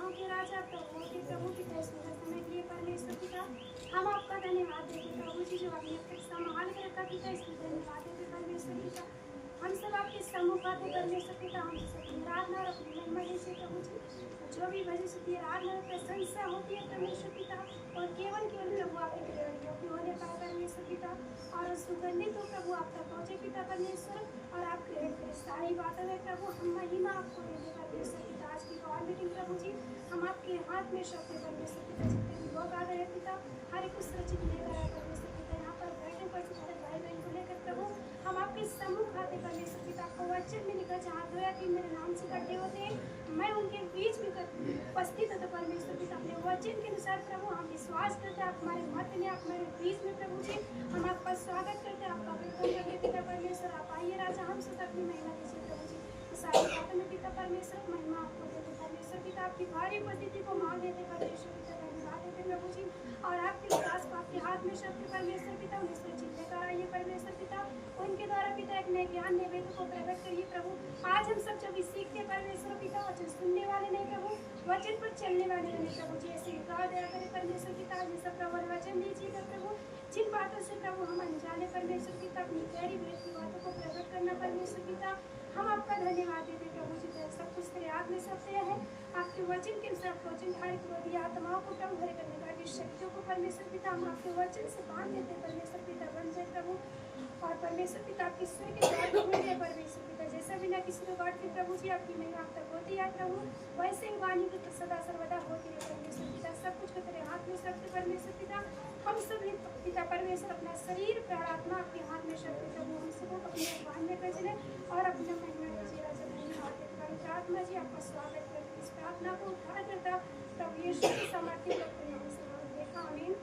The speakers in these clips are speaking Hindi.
सेनाओं के राजा प्रभु के प्रभु की सुंदर समय के लिए परमेश्वर पिता हम आपका धन्यवाद देते प्रभु जी, जो आपने अब तक संभाल कर रखा पिता, इसलिए धन्यवाद देते परमेश्वर पिता। हम सब आपके सम्मुख आते परमेश्वर पिता, हम सबकी आराधना और अपनी महिमा दीजिए प्रभु जी। जो भी भजन स्तुति आराधना और प्रशंसा होती है परमेश्वर पिता, और केवल प्रभु आपके प्रेरणियों की होने पाए परमेश्वर पिता, और सुगंधित हो प्रभु आप तक पहुँचे पिता परमेश्वर, और आप ग्रहण करें सारी बातों में प्रभु हम महिमा आपको देते परमेश्वर पिता। आज की गॉड मीटिंग प्रभु जी हम आपके हाथ में सौंपते परमेश्वर पिता, जितने भी लोग आ रहे हैं पिता हर एक सुरक्षित लेकर आए परमेश्वर पिता। यहाँ पर बैठने पर सारे भाई बहन को लेकर प्रभु हम आपके सम्मुख आते परमेश्वर पिता। आपको वचन में लिखा जहाँ 2 या 3 मेरे नाम से इकट्ठे होते हैं मैं उनके बीच में उपस्थित होता परमेश्वर पिता। अपने वचन के अनुसार प्रभु हम विश्वास करते हैं आप हमारे मध्य में, आप हमारे बीच में प्रभु जी। हम आपका स्वागत करते हैं, आपका वेलकम करते हैं पिता परमेश्वर। आप आइए राजा, हम सब अपनी महिमा दीजिए प्रभु जी। तो सारी बातों में पिता परमेश्वर महिमा आपको देते परमेश्वर पिता। आपकी भारी उपस्थिति को मान लेते परमेश्वर पिता, धन्यवाद देते प्रभु जी। और आपके विकास को आपके हाथ में शक्ति परमेश्वर पिता, उन्हें सुरक्षित लेकर आइए परमेश्वर पिता। उनके द्वारा पिता एक नए ज्ञान नए वेद को प्रकट करिए प्रभु। आज हम सब जो भी सीखते परमेश्वर पिता, वचन सुनने वाले नहीं प्रभु, वचन पर चलने वाले नहीं प्रभु जी। ऐसे विकास दया करें परमेश्वर पिता, जिस प्रभु वचन दीजिएगा प्रभु। जिन बातों से प्रभु हम अनजाने परमेश्वर पिता, अपनी गहरी वेद की बातों को प्रकट करना परमेश्वर पिता, हम आपका धन्यवाद देते प्रभु जी। सब कुछ तेरे हाथ में सत्य है, आपके वचन के अनुसार वचन कार्य को दिया आत्माओं को प्रभु भरे करने का शक्तियों को परमेश्वर पिता हम आपके वचन से बांध देते परमेश्वर पिता। बन जाए प्रभु, और परमेश्वर पिता आपकी स्वर के द्वार को मिल जाए परमेश्वर पिता। जैसा बिना किसी रिकॉर्ड के प्रभु जी आपकी महिमा आप तक होती है प्रभु, वैसे ही वाणी को सदा सर्वदा होती है परमेश्वर पिता। सब कुछ को तेरे हाथ में सत्य परमेश्वर पिता। हम सब पिता परमेश्वर अपना शरीर प्रार्थना आपके हाथ में शक्ति प्रभु, हम सबको अपने भगवान में कर चले और अपना महिमा कीजिए राजा। धन्यवाद प्रार्थना जी, आपका स्वागत करते इस प्रार्थना को उद्धार करता प्रभु यीशु की सामर्थ्य को नाम से देखा। आमीन।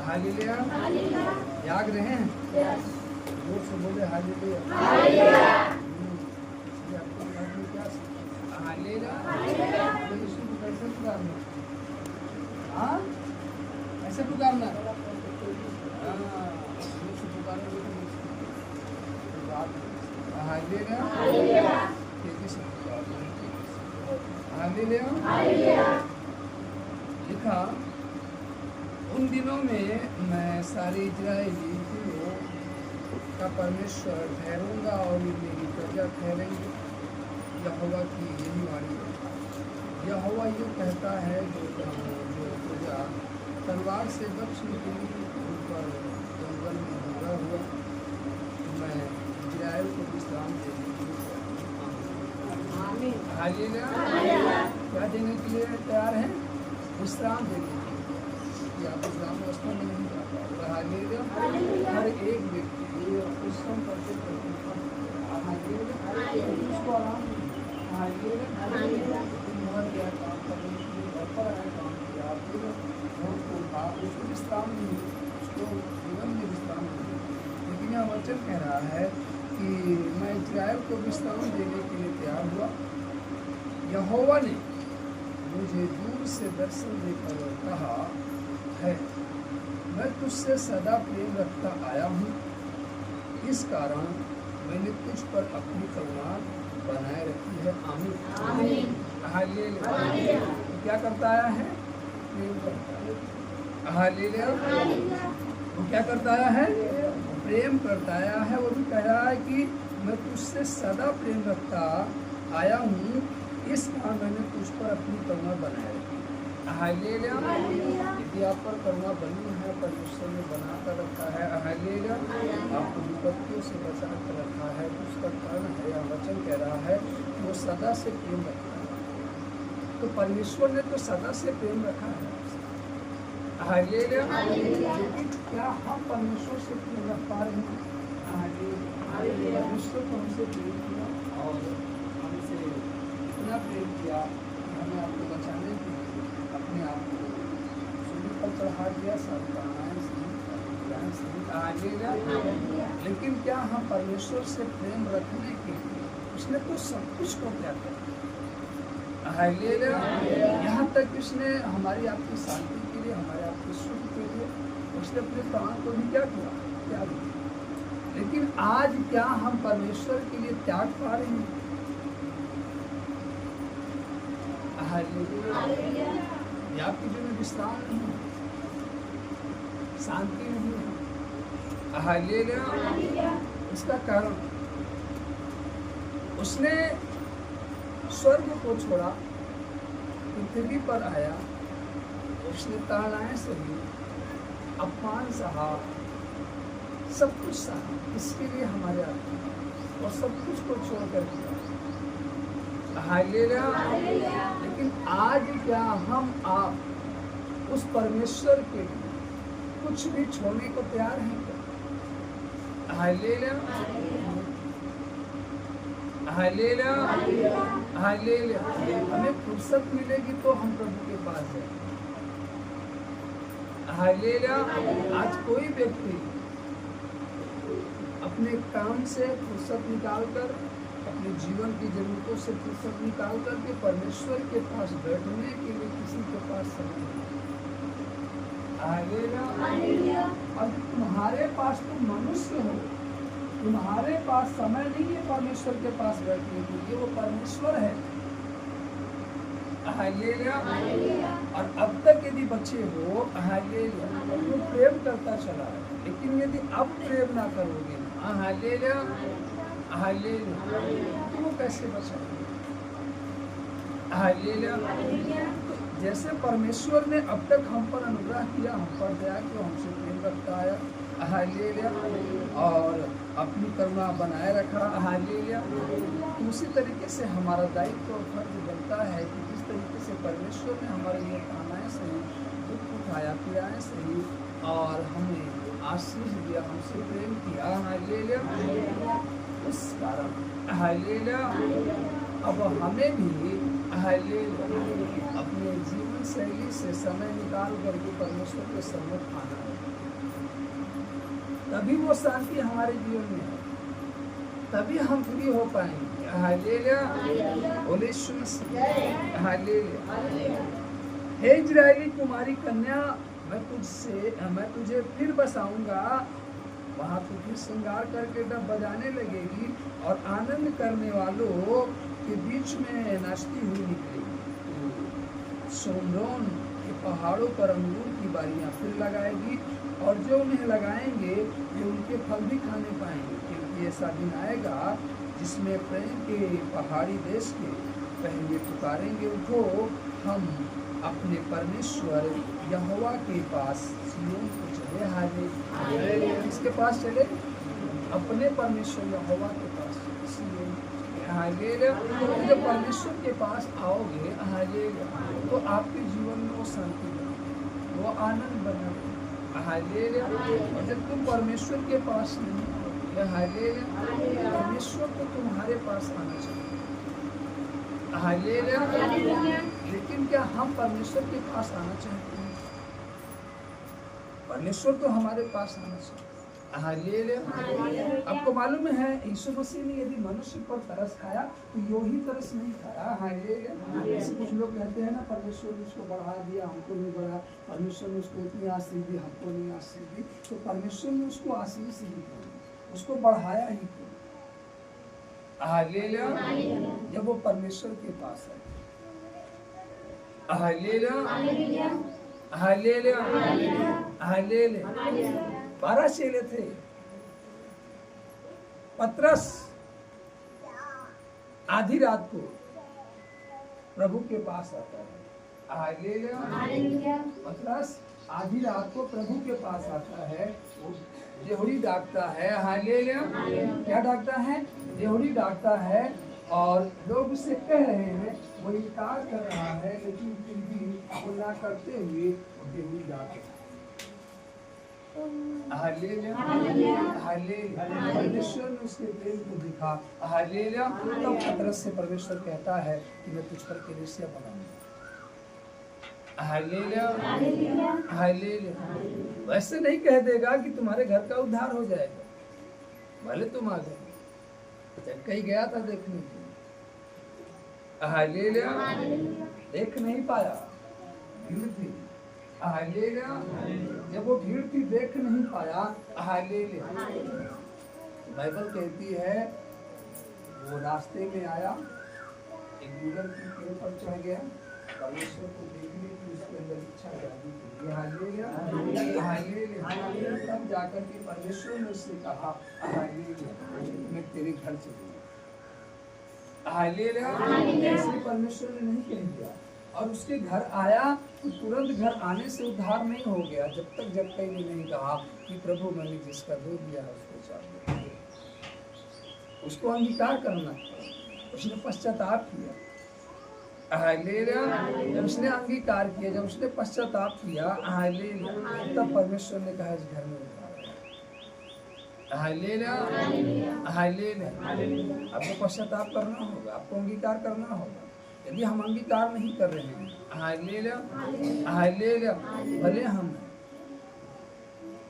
हालेलुया याद रहे हैं जोर से बोले हालेलुया आपको क्या हालेलुया यीशु को कैसे पुकारना हाँ ऐसे पुकारना यीशु पुकारोगे हालेलुया लिखा उन दिनों में मैं सारे इजराइली का परमेश्वर ठहरूंगा और मेरी प्रजा ठहरेंगे। यहोवा की यही वाणी है। यहोवा ये कहता है जो प्रजा तलवार से बच निकली उन पर जंगल में हमला हुआ, मैं इजराइल को विश्राम देने के लिए क्या देने के लिए तैयार हैं? विश्राम देने के लिए। आप इस्लाम व्यवस्था में नहीं जा पाओगे। हर एक व्यक्ति परिश्रम करते उसको आराम काम करने के लिए घर पर आया काम किया उसको विश्राम नहीं, उसको जीवन में विश्राम नहीं। लेकिन यह वचन कह रहा है कि मैं इस्राएल को विश्राम देने के लिए तैयार हुआ। यहोवा ने मुझे दूर से दर्शन देकर कहा है, मैं तुझसे सदा प्रेम रखता आया हूँ, इस कारण मैंने तुझ पर अपनी करुणा बनाए रखी है। आमीन। हालेलुया। क्या करता आया है? प्रेम करता है। हालेलुया। वो क्या करता आया है? प्रेम करता आया है। वो भी कह रहा है कि मैं तुझसे सदा प्रेम रखता आया हूँ, इस कारण मैंने तुझ पर अपनी करुणा बनाए रखी। हालेलुया। यदि आप पर करुणा बनी है, परमेश्वर ने बना कर रखा है। हालेलुया। आपको विपत्तियों से बचा कर रखा है। उसका कारण है, यह वचन कह रहा है वो सदा से प्रेम रखता है। तो परमेश्वर ने तो सदा से प्रेम रखा है। हालेलुया। लेकिन क्या हम परमेश्वर से प्रेम रख पा रहे हैं? परमेश्वर को हमसे प्रेम किया और हमसे इतना प्रेम किया, हमें आपको बचाने के लिए अपने आप को सूली पर चढ़ा दिया। सब लेकिन क्या हम परमेश्वर से प्रेम रखने के लिए उसने तो सब कुछ को त्याग कर दिया। यहाँ तक उसने हमारी आपकी शांति के लिए, हमारे आपके सुख के लिए उसने अपने प्राण को भी क्या किया? त्याग दिया। लेकिन आज क्या हम परमेश्वर के लिए त्याग पा रहे हैं? हालेलुया। ये आपके जीवन में विश्राम नहीं है, शांति नहीं है। हालेलुया। इसका कारण उसने स्वर्ग को छोड़ा, पृथ्वी पर आया, उसने ताड़नाएं सही, अपमान सहा, सब कुछ सहा, इसके लिए हमारे आत्मा और सब कुछ को छोड़कर दिया। हालेलुया। लेकिन आज क्या हम आप उस परमेश्वर के लिए कुछ भी छोड़ने को तैयार हैं क्या? हालेलुया। हालेलुया। हालेलुया। हमें फुर्सत मिलेगी तो हम प्रभु के पास जाएंगे। हालेलुया। आज कोई व्यक्ति अपने काम से फुर्सत निकालकर, अपने जीवन की जरूरतों से फुर्सत निकाल कर के परमेश्वर के पास बैठने के लिए किसी के पास समय नहीं। हालेलुया। और तुम्हारे पास तुम मनुष्य हो, तुम्हारे पास समय नहीं है परमेश्वर के पास बैठने के लिए, वो परमेश्वर है। हालेलुया। और अब तक यदि बच्चे हो, हालेलुया, तो प्रेम करता चला है, लेकिन यदि अब प्रेम ना करोगे, हालेलुया, हालेलुया, तो वो कैसे बचोगे? हालेलुया। जैसे परमेश्वर ने अब तक हम पर अनुग्रह किया, हम पर दया की, हमसे प्रेम रखता है, हालेलुया, और अपनी करुणा बनाए रखा, हालेलुया, तो उसी तरीके से हमारा दायित्व और फर्ज बनता है कि जिस तरीके से परमेश्वर ने हमारे लिए कामाएं सही, दुख उठाया, पीड़ाएं सही, और हमें आशीष दिया, हमसे प्रेम किया, हालेलुया, उस कारण हालेलुया अब हमें भी हालेलुया अपने जीवन शैली से समय निकाल करके परमेश्वर के सम्मुख आना है, तभी वो शांति हमारे जीवन में है, तभी हम फ्री हो पाएंगे। हालेलुया। बोले यीशु मसीह। हालेलुया। हे इजरायली कुमारी कन्या, मैं तुझे फिर बसाऊंगा, वहां तू फिर श्रृंगार करके डब बजाने लगेगी और आनंद करने वालों के बीच में नाचती हुई निकलेगी। सोमरोन के पहाड़ों पर अंगूर की बारियां फिर लगाएगी, और जो उन्हें लगाएंगे वे उनके फल भी खाने पाएंगे, क्योंकि ऐसा दिन आएगा जिसमें प्रेम के पहाड़ी देश के पहले पुकारेंगे, उठो हम अपने परमेश्वर यहोवा के पास सिय्योन को चले। हालेलुया। किसके पास चले? अपने परमेश्वर यहोवा के पास सिय्योन। हालेलुया। जब परमेश्वर के पास आओगे, हालेलुया, तो आपके जीवन में वो शांति बनेगी, वो आनंद बनेगा। हालेलुया। और जब तुम परमेश्वर के पास नहीं आओगे, हालेलुया, परमेश्वर को तुम्हारे पास आना चाहिए। हालेलुया। लेकिन क्या हम परमेश्वर के पास आना चाहते हैं? परमेश्वर तो हमारे पास आना चाहिए। हालेलुया। आपको मालूम है यीशु मसीह ने यदि मनुष्य पर तरस खाया तो यो ही तरस नहीं खाया। हालेलुया। जैसे कुछ लोग कहते हैं ना, परमेश्वर ने उसको बढ़ा दिया, हमको नहीं बढ़ा, परमेश्वर ने उसको इतनी आशीष दी, हमको नहीं आशीष दी, तो परमेश्वर ने उसको आशीष ही दी, उसको बढ़ाया ही क्यों? हालेलुया। जब वो परमेश्वर के पास है। हालेलुया। हालेलुया। हालेलुया। 12 चेले थे। पतरस आधी रात को प्रभु के पास आता है। हालेलुया। पतरस आधी रात को प्रभु के पास आता है, देहड़ी डाकता है। हालेलुया। क्या डाकता है? देहड़ी डाकता है, और लोग उससे कह रहे हैं, वो इनकार कर रहा है, लेकिन फिर भी वो ना करते हुए देहड़ी डाक रहा है। हालेलुया। हालेलुया। परमेश्वर ने उसके प्रेम को दिखा। हालेलुया। तब पतरस से परमेश्वर कहता है कि मैं तुझ पर कलीसिया बनाऊंगा। हालेलुया। हालेलुया। वैसे नहीं कह देगा कि तुम्हारे घर का उद्धार हो जाएगा, भले तुम आ गए, कहीं गया था देखने के लिए। हालेलुया। देख नहीं पाया, भीड़ थी। हालेलुया। जब वो भीड़ थी देख नहीं पाया। हालेलुया। बाइबल कहती है वो रास्ते में आया, एक गुलर की पेड़ पर चढ़ गया, परमेश्वर को देखने की उसके अंदर इच्छा जागी थी। हालेलुया। तब जाकर के परमेश्वर ने उससे कहा हालेलुया, मैं तेरे घर चलूंगा। हालेलुया। ऐसे परमेश्वर ने नहीं कह दिया। और उसके घर आया तो तुरंत घर आने से उद्धार नहीं हो गया जब तक जक्कई ने नहीं कहा कि प्रभु मैंने जिसका दूध दिया है उसको चाह दो। उसको अंगीकार करना, उसने पश्चाताप किया। हालेलुया। जब उसने अंगीकार किया, जब उसने पश्चाताप किया, हालेलुया, तब परमेश्वर ने कहा इस घर में उद्धार है। हालेलुया। हालेलुया। आपको पश्चाताप करना होगा, आपको अंगीकार करना होगा। यदि हम अंगीकार नहीं कर रहे हैं, हालेलुया हालेलुया,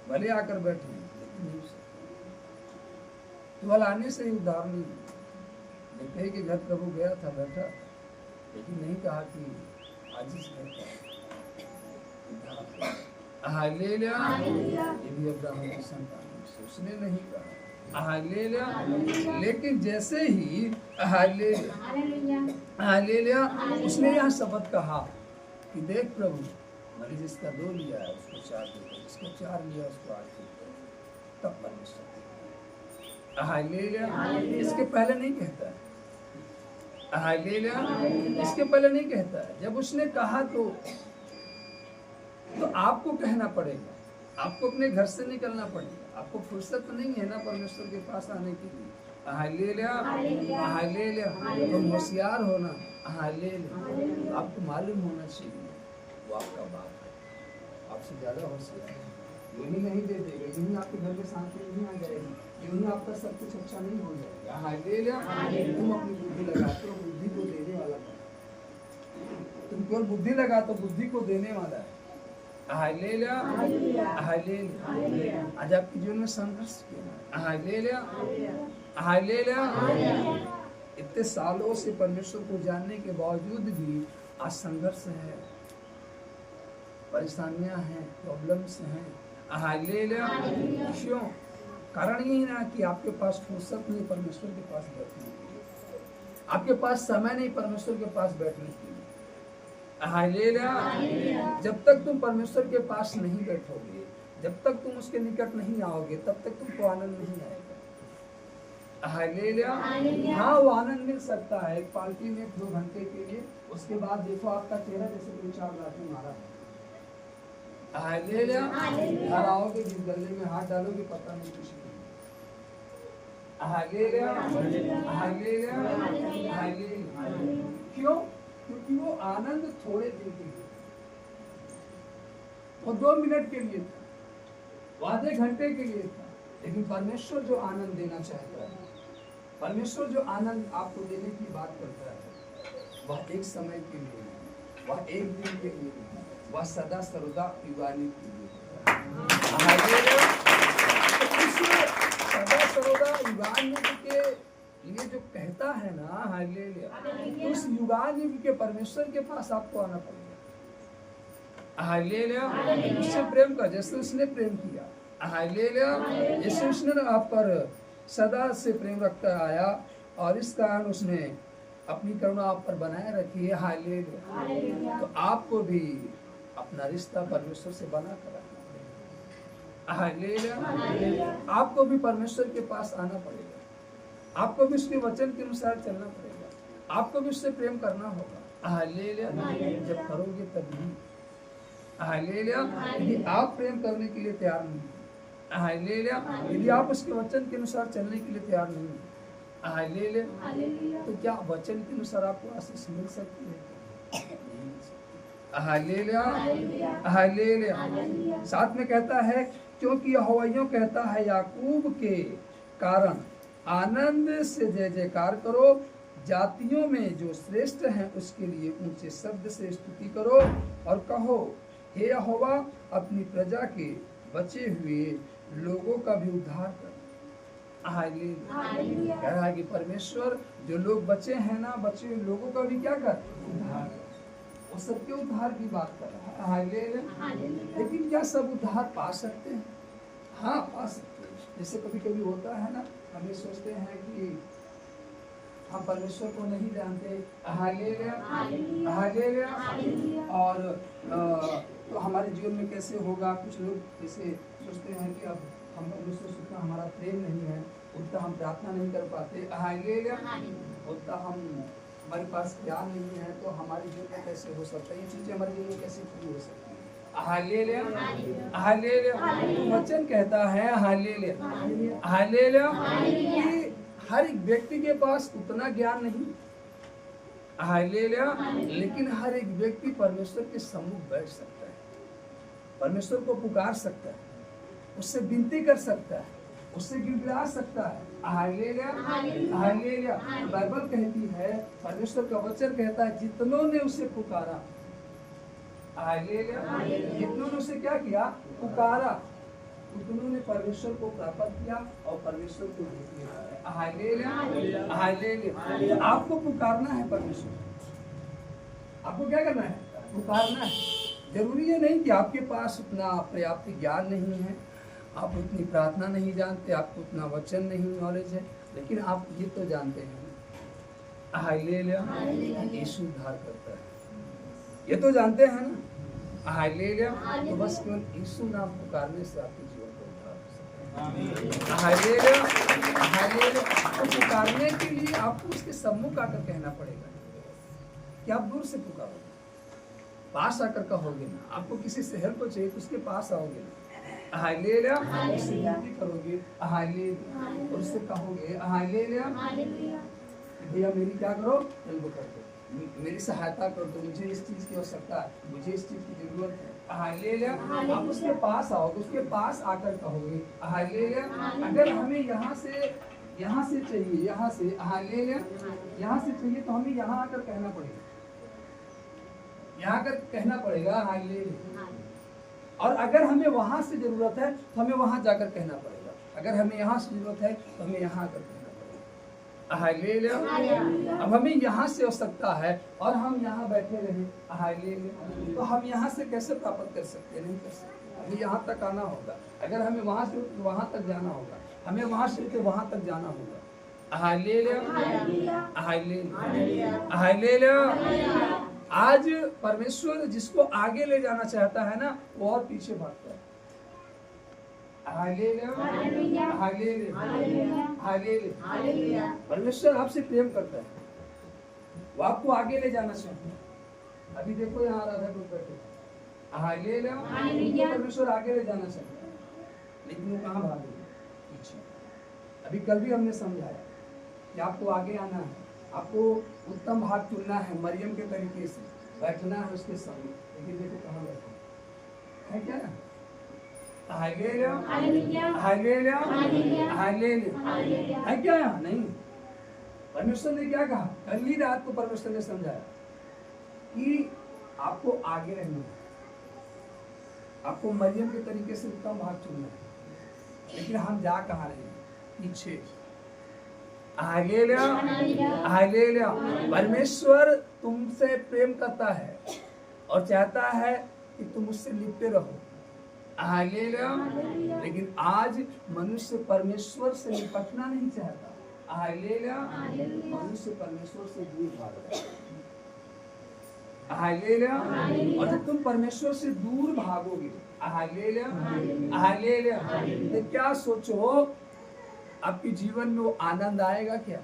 भले आकर बैठे लेकिन नहीं केवल आने से ही उद्धार नहीं। देखते कि घर प्रभु गया था, बैठा, लेकिन नहीं कहा कि आज इस घर का उद्धार। हालेलुया। ये भी अब्राहम की संतान है, उसने नहीं कहा हालेलुया। लेकिन जैसे ही हालेलुया उसने यह शब्द कहा कि देख प्रभु मैंने जिसका 2 लिया है उसको 4 दे, जिसको 4 लिया उसको 8 दे, तब परमेश्वर हालेलुया। इसके पहले नहीं कहता है हालेलुया, इसके पहले नहीं कहता है। जब उसने कहा तो आपको कहना पड़ेगा, आपको अपने घर से निकलना पड़ेगा। आपको फुर्सत नहीं है ना परमेश्वर के पास आने के लिए। Hallelujah hallelujah. तुम होशियार होना, हालेलुया। आपको मालूम होना चाहिए वो आपका बाप है, आपसे ज्यादा होशियार है। यूं ही नहीं दे देगा, यूं ही आपके घर में शांति नहीं आ जाएगी, यूं ही आपका सब कुछ अच्छा नहीं हो जाएगा। हालेलुया। तुम अपनी बुद्धि लगाते हो, बुद्धि को देने वाला है। तुम केवल बुद्धि लगाते हो, बुद्धि को देने वाला है। Hallelujah hallelujah. आज आपके जीवन में संघर्ष किया, हालेलुया हालेलुया। इतने सालों से परमेश्वर को जानने के बावजूद भी आज संघर्ष है, परेशानियां हैं, प्रॉब्लम्स हैं। हालेलुया। क्यों? कारण यही ना कि आपके पास फुर्सत नहीं परमेश्वर के पास बैठने के लिए, आपके पास समय नहीं परमेश्वर के पास बैठने के लिए। हालेलुया। जब तक तुम परमेश्वर के पास नहीं बैठोगे, जब तक तुम उसके निकट नहीं आओगे, तब तक तुमको आनंद नहीं आएगा। हालेलुया। हाँ, वो आनंद मिल सकता है एक पार्टी में 2 घंटे के लिए, उसके बाद देखो आपका चेहरा जैसे कोई 4 लाठी मारा है। हालेलुया। घर आओगे, जिस गले में हाथ डालोगे पता नहीं कुछ नहीं। Hallelujah hallelujah hallelujah. क्यों? क्योंकि वो आनंद थोड़े दिन के लिए, वो 2 मिनट के लिए था, वो आधे घंटे के लिए था। लेकिन परमेश्वर जो आनंद देना चाहता है, परमेश्वर जो आनंद आपको देने की बात करता है, वह एक समय के लिए नहीं, वह एक दिन के लिए नहीं, वह सदा सर्वदा युगानी के लिए। सदा सर्वदा युगानी के लिए जो कहता है ना, हालेलुया, उस युगान युग के परमेश्वर के पास आपको आना पड़ेगा। हालेलुया। उससे प्रेम कर जैसे उसने प्रेम किया। हालेलुया। जैसे उसने आप पर सदा से प्रेम रखता आया और इस कारण उसने अपनी करुणा आप पर बनाए रखी है। हालेलुया। तो आपको भी अपना रिश्ता परमेश्वर से बना कर रखना पड़ेगा। हालेलुया। आपको भी परमेश्वर के पास आना पड़ेगा, आपको भी उसके वचन के अनुसार चलना पड़ेगा, आपको भी उससे प्रेम करना होगा। हालेलुया। जब करोगे तभी। हालेलुया। यदि आप प्रेम करने के लिए तैयार नहीं, हालेलुया, यदि आप उसके वचन के अनुसार चलने के लिए तैयार नहीं, हालेलुया, तो क्या वचन के अनुसार आपको आशीष मिल सकती है? Hallelujah hallelujah. साथ में कहता है क्योंकि यहोवा कहता है याकूब के कारण आनंद से जय जयकार करो, जातियों में जो श्रेष्ठ हैं उसके लिए ऊंचे शब्द से स्तुति करो और कहो हे यहोवा अपनी प्रजा के बचे हुए लोगों का भी उद्धार कर। हालेलुया। कह रहा है कि परमेश्वर जो लोग बचे हैं ना, बचे हुए लोगों का भी क्या कर? उद्धार कर। वो सबके उद्धार की बात कर रहा है। हालेलुया। लेकिन क्या सब उद्धार पा सकते हैं? हाँ, पा सकते हैं। जैसे कभी कभी होता है ना, हमें सोचते हैं कि हम परमेश्वर को नहीं जानते। Hallelujah, hallelujah. और तो हमारे जीवन में कैसे होगा? कुछ लोग जैसे सोचते हैं कि अब हम परमेश्वर से उतना हमारा प्रेम नहीं है, उतना हम प्रार्थना नहीं कर पाते, हालेलुया, उतना हमारे पास ज्ञान नहीं है, तो हमारे जीवन में कैसे हो सकता है? ये चीजें हमारे जीवन में कैसे पूरी हो सकती है? Hallelujah, hallelujah. वचन कहता है हालेलुया, हालेलुया, कि हर एक व्यक्ति के पास उतना ज्ञान नहीं, हालेलुया, लेकिन हर एक व्यक्ति परमेश्वर के सम्मुख बैठ सकता है, परमेश्वर को पुकार सकता है, उससे विनती कर सकता है, उससे गिड़गिड़ा सकता है। Hallelujah, hallelujah. बाइबल कहती है, परमेश्वर का वचन कहता है, जितनों ने उसे पुकारा, हालेलुया, जितनों ने उसे क्या किया? पुकारा, उतनों ने परमेश्वर को प्राप्त किया और परमेश्वर को देख लिया। Hallelujah, hallelujah. आपको पुकारना है परमेश्वर, आपको क्या करना है? पुकारना है। जरूरी ये नहीं कि आपके पास उतना पर्याप्त ज्ञान नहीं है, आप उतनी प्रार्थना नहीं जानते, आपको उतना वचन नहीं नॉलेज है, लेकिन आप ये तो जानते हैं हालेलुया, यीशु उद्धार करता है, ये तो जानते हैं ना। हालेलुया। तो बस केवल यीशु नाम पुकारने से आपके जीवन को उद्धार हो सकता है। Hallelujah, hallelujah. तो पुकारने के लिए आपको उसके सम्मुख आकर कहना पड़ेगा कि आप दूर से पुकारोगे, पास आकर कहोगे ना। आपको किसी से हेल्प चाहिए तो उसके पास आओगे ना, हालेलुया, उससे विनती करोगे, हालेलुया, और उससे कहोगे हालेलुया, भैया मेरी क्या करो? हेल्प कर दो, मेरी सहायता कर दो, मुझे इस चीज की आवश्यकता है, मुझे इस चीज की जरूरत है। हालेलुया। आप उसके पास आओगे, उसके पास आकर कहोगे हालेलुया। अगर हमें यहाँ से चाहिए, यहाँ से हालेलुया, यहाँ से चाहिए तो हमें यहाँ आकर कहना पड़ेगा, यहाँ आकर कहना पड़ेगा हालेलुया। और अगर हमें वहां से जरूरत है तो हमें वहां जाकर कहना पड़ेगा, अगर हमें यहाँ से जरूरत है तो हमें यहाँ आकर कहना पड़ेगा। हालेलुया। अब हमें यहाँ से आवश्यकता है और हम यहाँ बैठे रहे, हालेलुया, तो हम यहाँ से कैसे प्राप्त कर सकते? नहीं कर सकते, हमें यहाँ तक आना होगा। अगर हमें वहां से तो वहां तक जाना होगा, हमें वहां से तो वहां तक जाना होगा। Hallelujah, hallelujah, hallelujah. आज परमेश्वर जिसको आगे ले जाना चाहता है ना, वो और पीछे भागता है। Hallelujah, hallelujah, hallelujah. परमेश्वर आपसे प्रेम करता है, वो आपको आगे ले जाना चाहता है। अभी देखो यहाँ राधा ग्रुप बैठे, हालेलुया, परमेश्वर आगे ले जाना चाहता है, लेकिन वो कहाँ भागे? पीछे। अभी कल भी हमने समझाया कि आपको आगे आना है, आपको उत्तम भाग चुनना है, मरियम के तरीके से बैठना है उसके सामने, लेकिन देखो कहाँ बैठे है? क्या हालेलुया, हालेलुया, हालेलुया, है क्या यहाँ? नहीं। परमेश्वर ने क्या कहा? कल ही रात को परमेश्वर ने समझाया कि आपको आगे रहना है, आपको मरियम के तरीके से उत्तम भाग चुनना है, लेकिन हम जा कहाँ रहे हैं? पीछे। Hallelujah, hallelujah. परमेश्वर तुमसे प्रेम करता है और चाहता है कि तुम उससे लिपटे रहो, हालेलुया, लेकिन आज मनुष्य परमेश्वर से निपटना नहीं चाहता। हालेलुया, मनुष्य परमेश्वर से दूर भाग रहा है। हालेलुया। और जब तुम परमेश्वर से दूर भागोगे, हालेलुया, हालेलुया, तो क्या सोचो, आपके जीवन में वो आनंद आएगा क्या?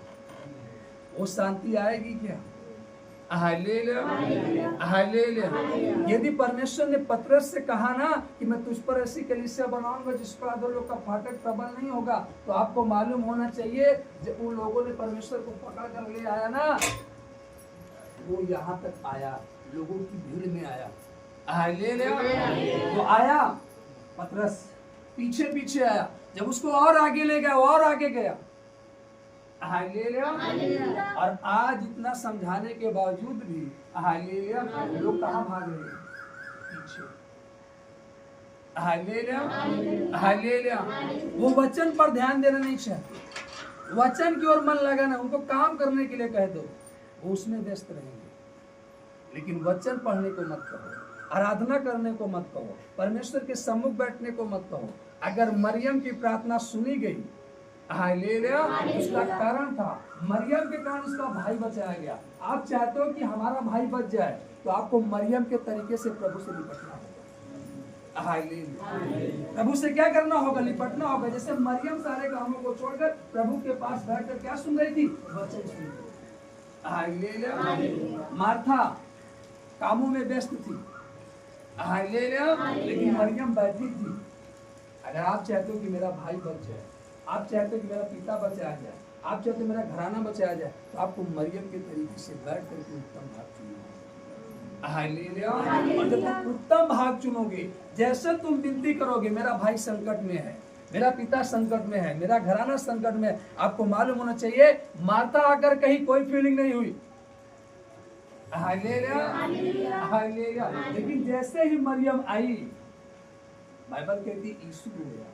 वो शांति आएगी क्या? Hallelujah, hallelujah. यदि परमेश्वर ने पतरस से कहा ना कि मैं तुझ पर ऐसी कलीसिया बनाऊंगा जिस पर अधोलोक का फाटक प्रबल नहीं होगा, तो आपको मालूम होना चाहिए जब उन लोगों ने परमेश्वर को पकड़ कर ले आया ना, वो यहाँ तक आया, लोगों की भीड़ में आया। हालेलुया। वो आया, पतरस पीछे पीछे आया, जब उसको और आगे ले गया, और आगे गया। हालेलुया। और आज इतना समझाने के बावजूद भी हालेलुया, लोग कहाँ भाग रहे हैं? पीछे। Hallelujah, hallelujah. वो वचन पर ध्यान देना नहीं चाहते, वचन की ओर मन लगाना, उनको काम करने के लिए कह दो, वो उसमें व्यस्त रहेंगे, लेकिन वचन पढ़ने को मत कहो, आराधना करने को मत कहो, परमेश्वर के सम्मुख बैठने को मत कहो। अगर मरियम की प्रार्थना सुनी गई हालेलुया। उसका कारण था मरियम के कारण उसका भाई बचाया गया। आप चाहते हो कि हमारा भाई बच जाए तो आपको मरियम के तरीके से प्रभु से निपटना होगा। हालेलुया। प्रभु से क्या करना होगा? निपटना होगा। जैसे मरियम सारे कामों को छोड़कर प्रभु के पास बैठकर क्या सुन रही थी? वचन सुन रही थी। हालेलुया। मार्था कामों में व्यस्त थी। हालेलुया। लेकिन मरियम बैठी थी। अगर आप चाहते हो कि मेरा भाई बच जाए, आप चाहते हो कि मेरा पिता बचाया जाए, आप चाहते हो मेरा घराना बचाया जाए, तो आपको मरियम के तरीके से बैठ करके उत्तम भाग चुनना। हालेलुया। और जब तुम उत्तम भाग चुनोगे, जैसे तुम विनती करोगे मेरा भाई संकट में है, मेरा पिता संकट में है, मेरा घराना संकट में है, आपको मालूम होना चाहिए मार्था आकर कहीं कोई फीलिंग नहीं हुई। हालेलुया। हालेलुया। लेकिन जैसे ही मरियम आई, बाइबल कहती यीशु रोया।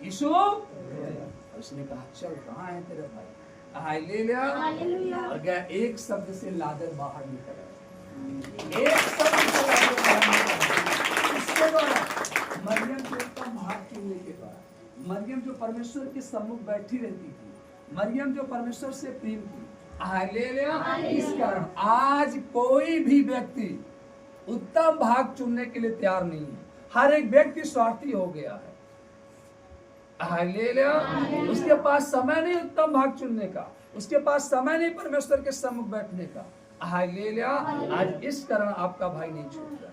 यीशु उसने कहा चल कहाँ है तेरा भाई? हालेलुया। और गया एक शब्द से लाजर बाहर निकल आया। एक शब्द से लाजर बाहर निकल आया। इसके द्वारा मरियम के उत्तम भाग चुनने के द्वारा, मरियम जो परमेश्वर के सम्मुख बैठी रहती थी, मरियम जो परमेश्वर से प्रेम थी। हालेलुया। इस कारण आज कोई भी व्यक्ति उत्तम भाग चुनने के लिए तैयार नहीं है। हर एक व्यक्ति स्वार्थी हो गया है। हालेलुया। उसके पास समय नहीं उत्तम भाग चुनने का, उसके पास समय नहीं परमेश्वर के सम्मुख बैठने का। हालेलुया। आज इस कारण आपका भाई नहीं छूट रहा,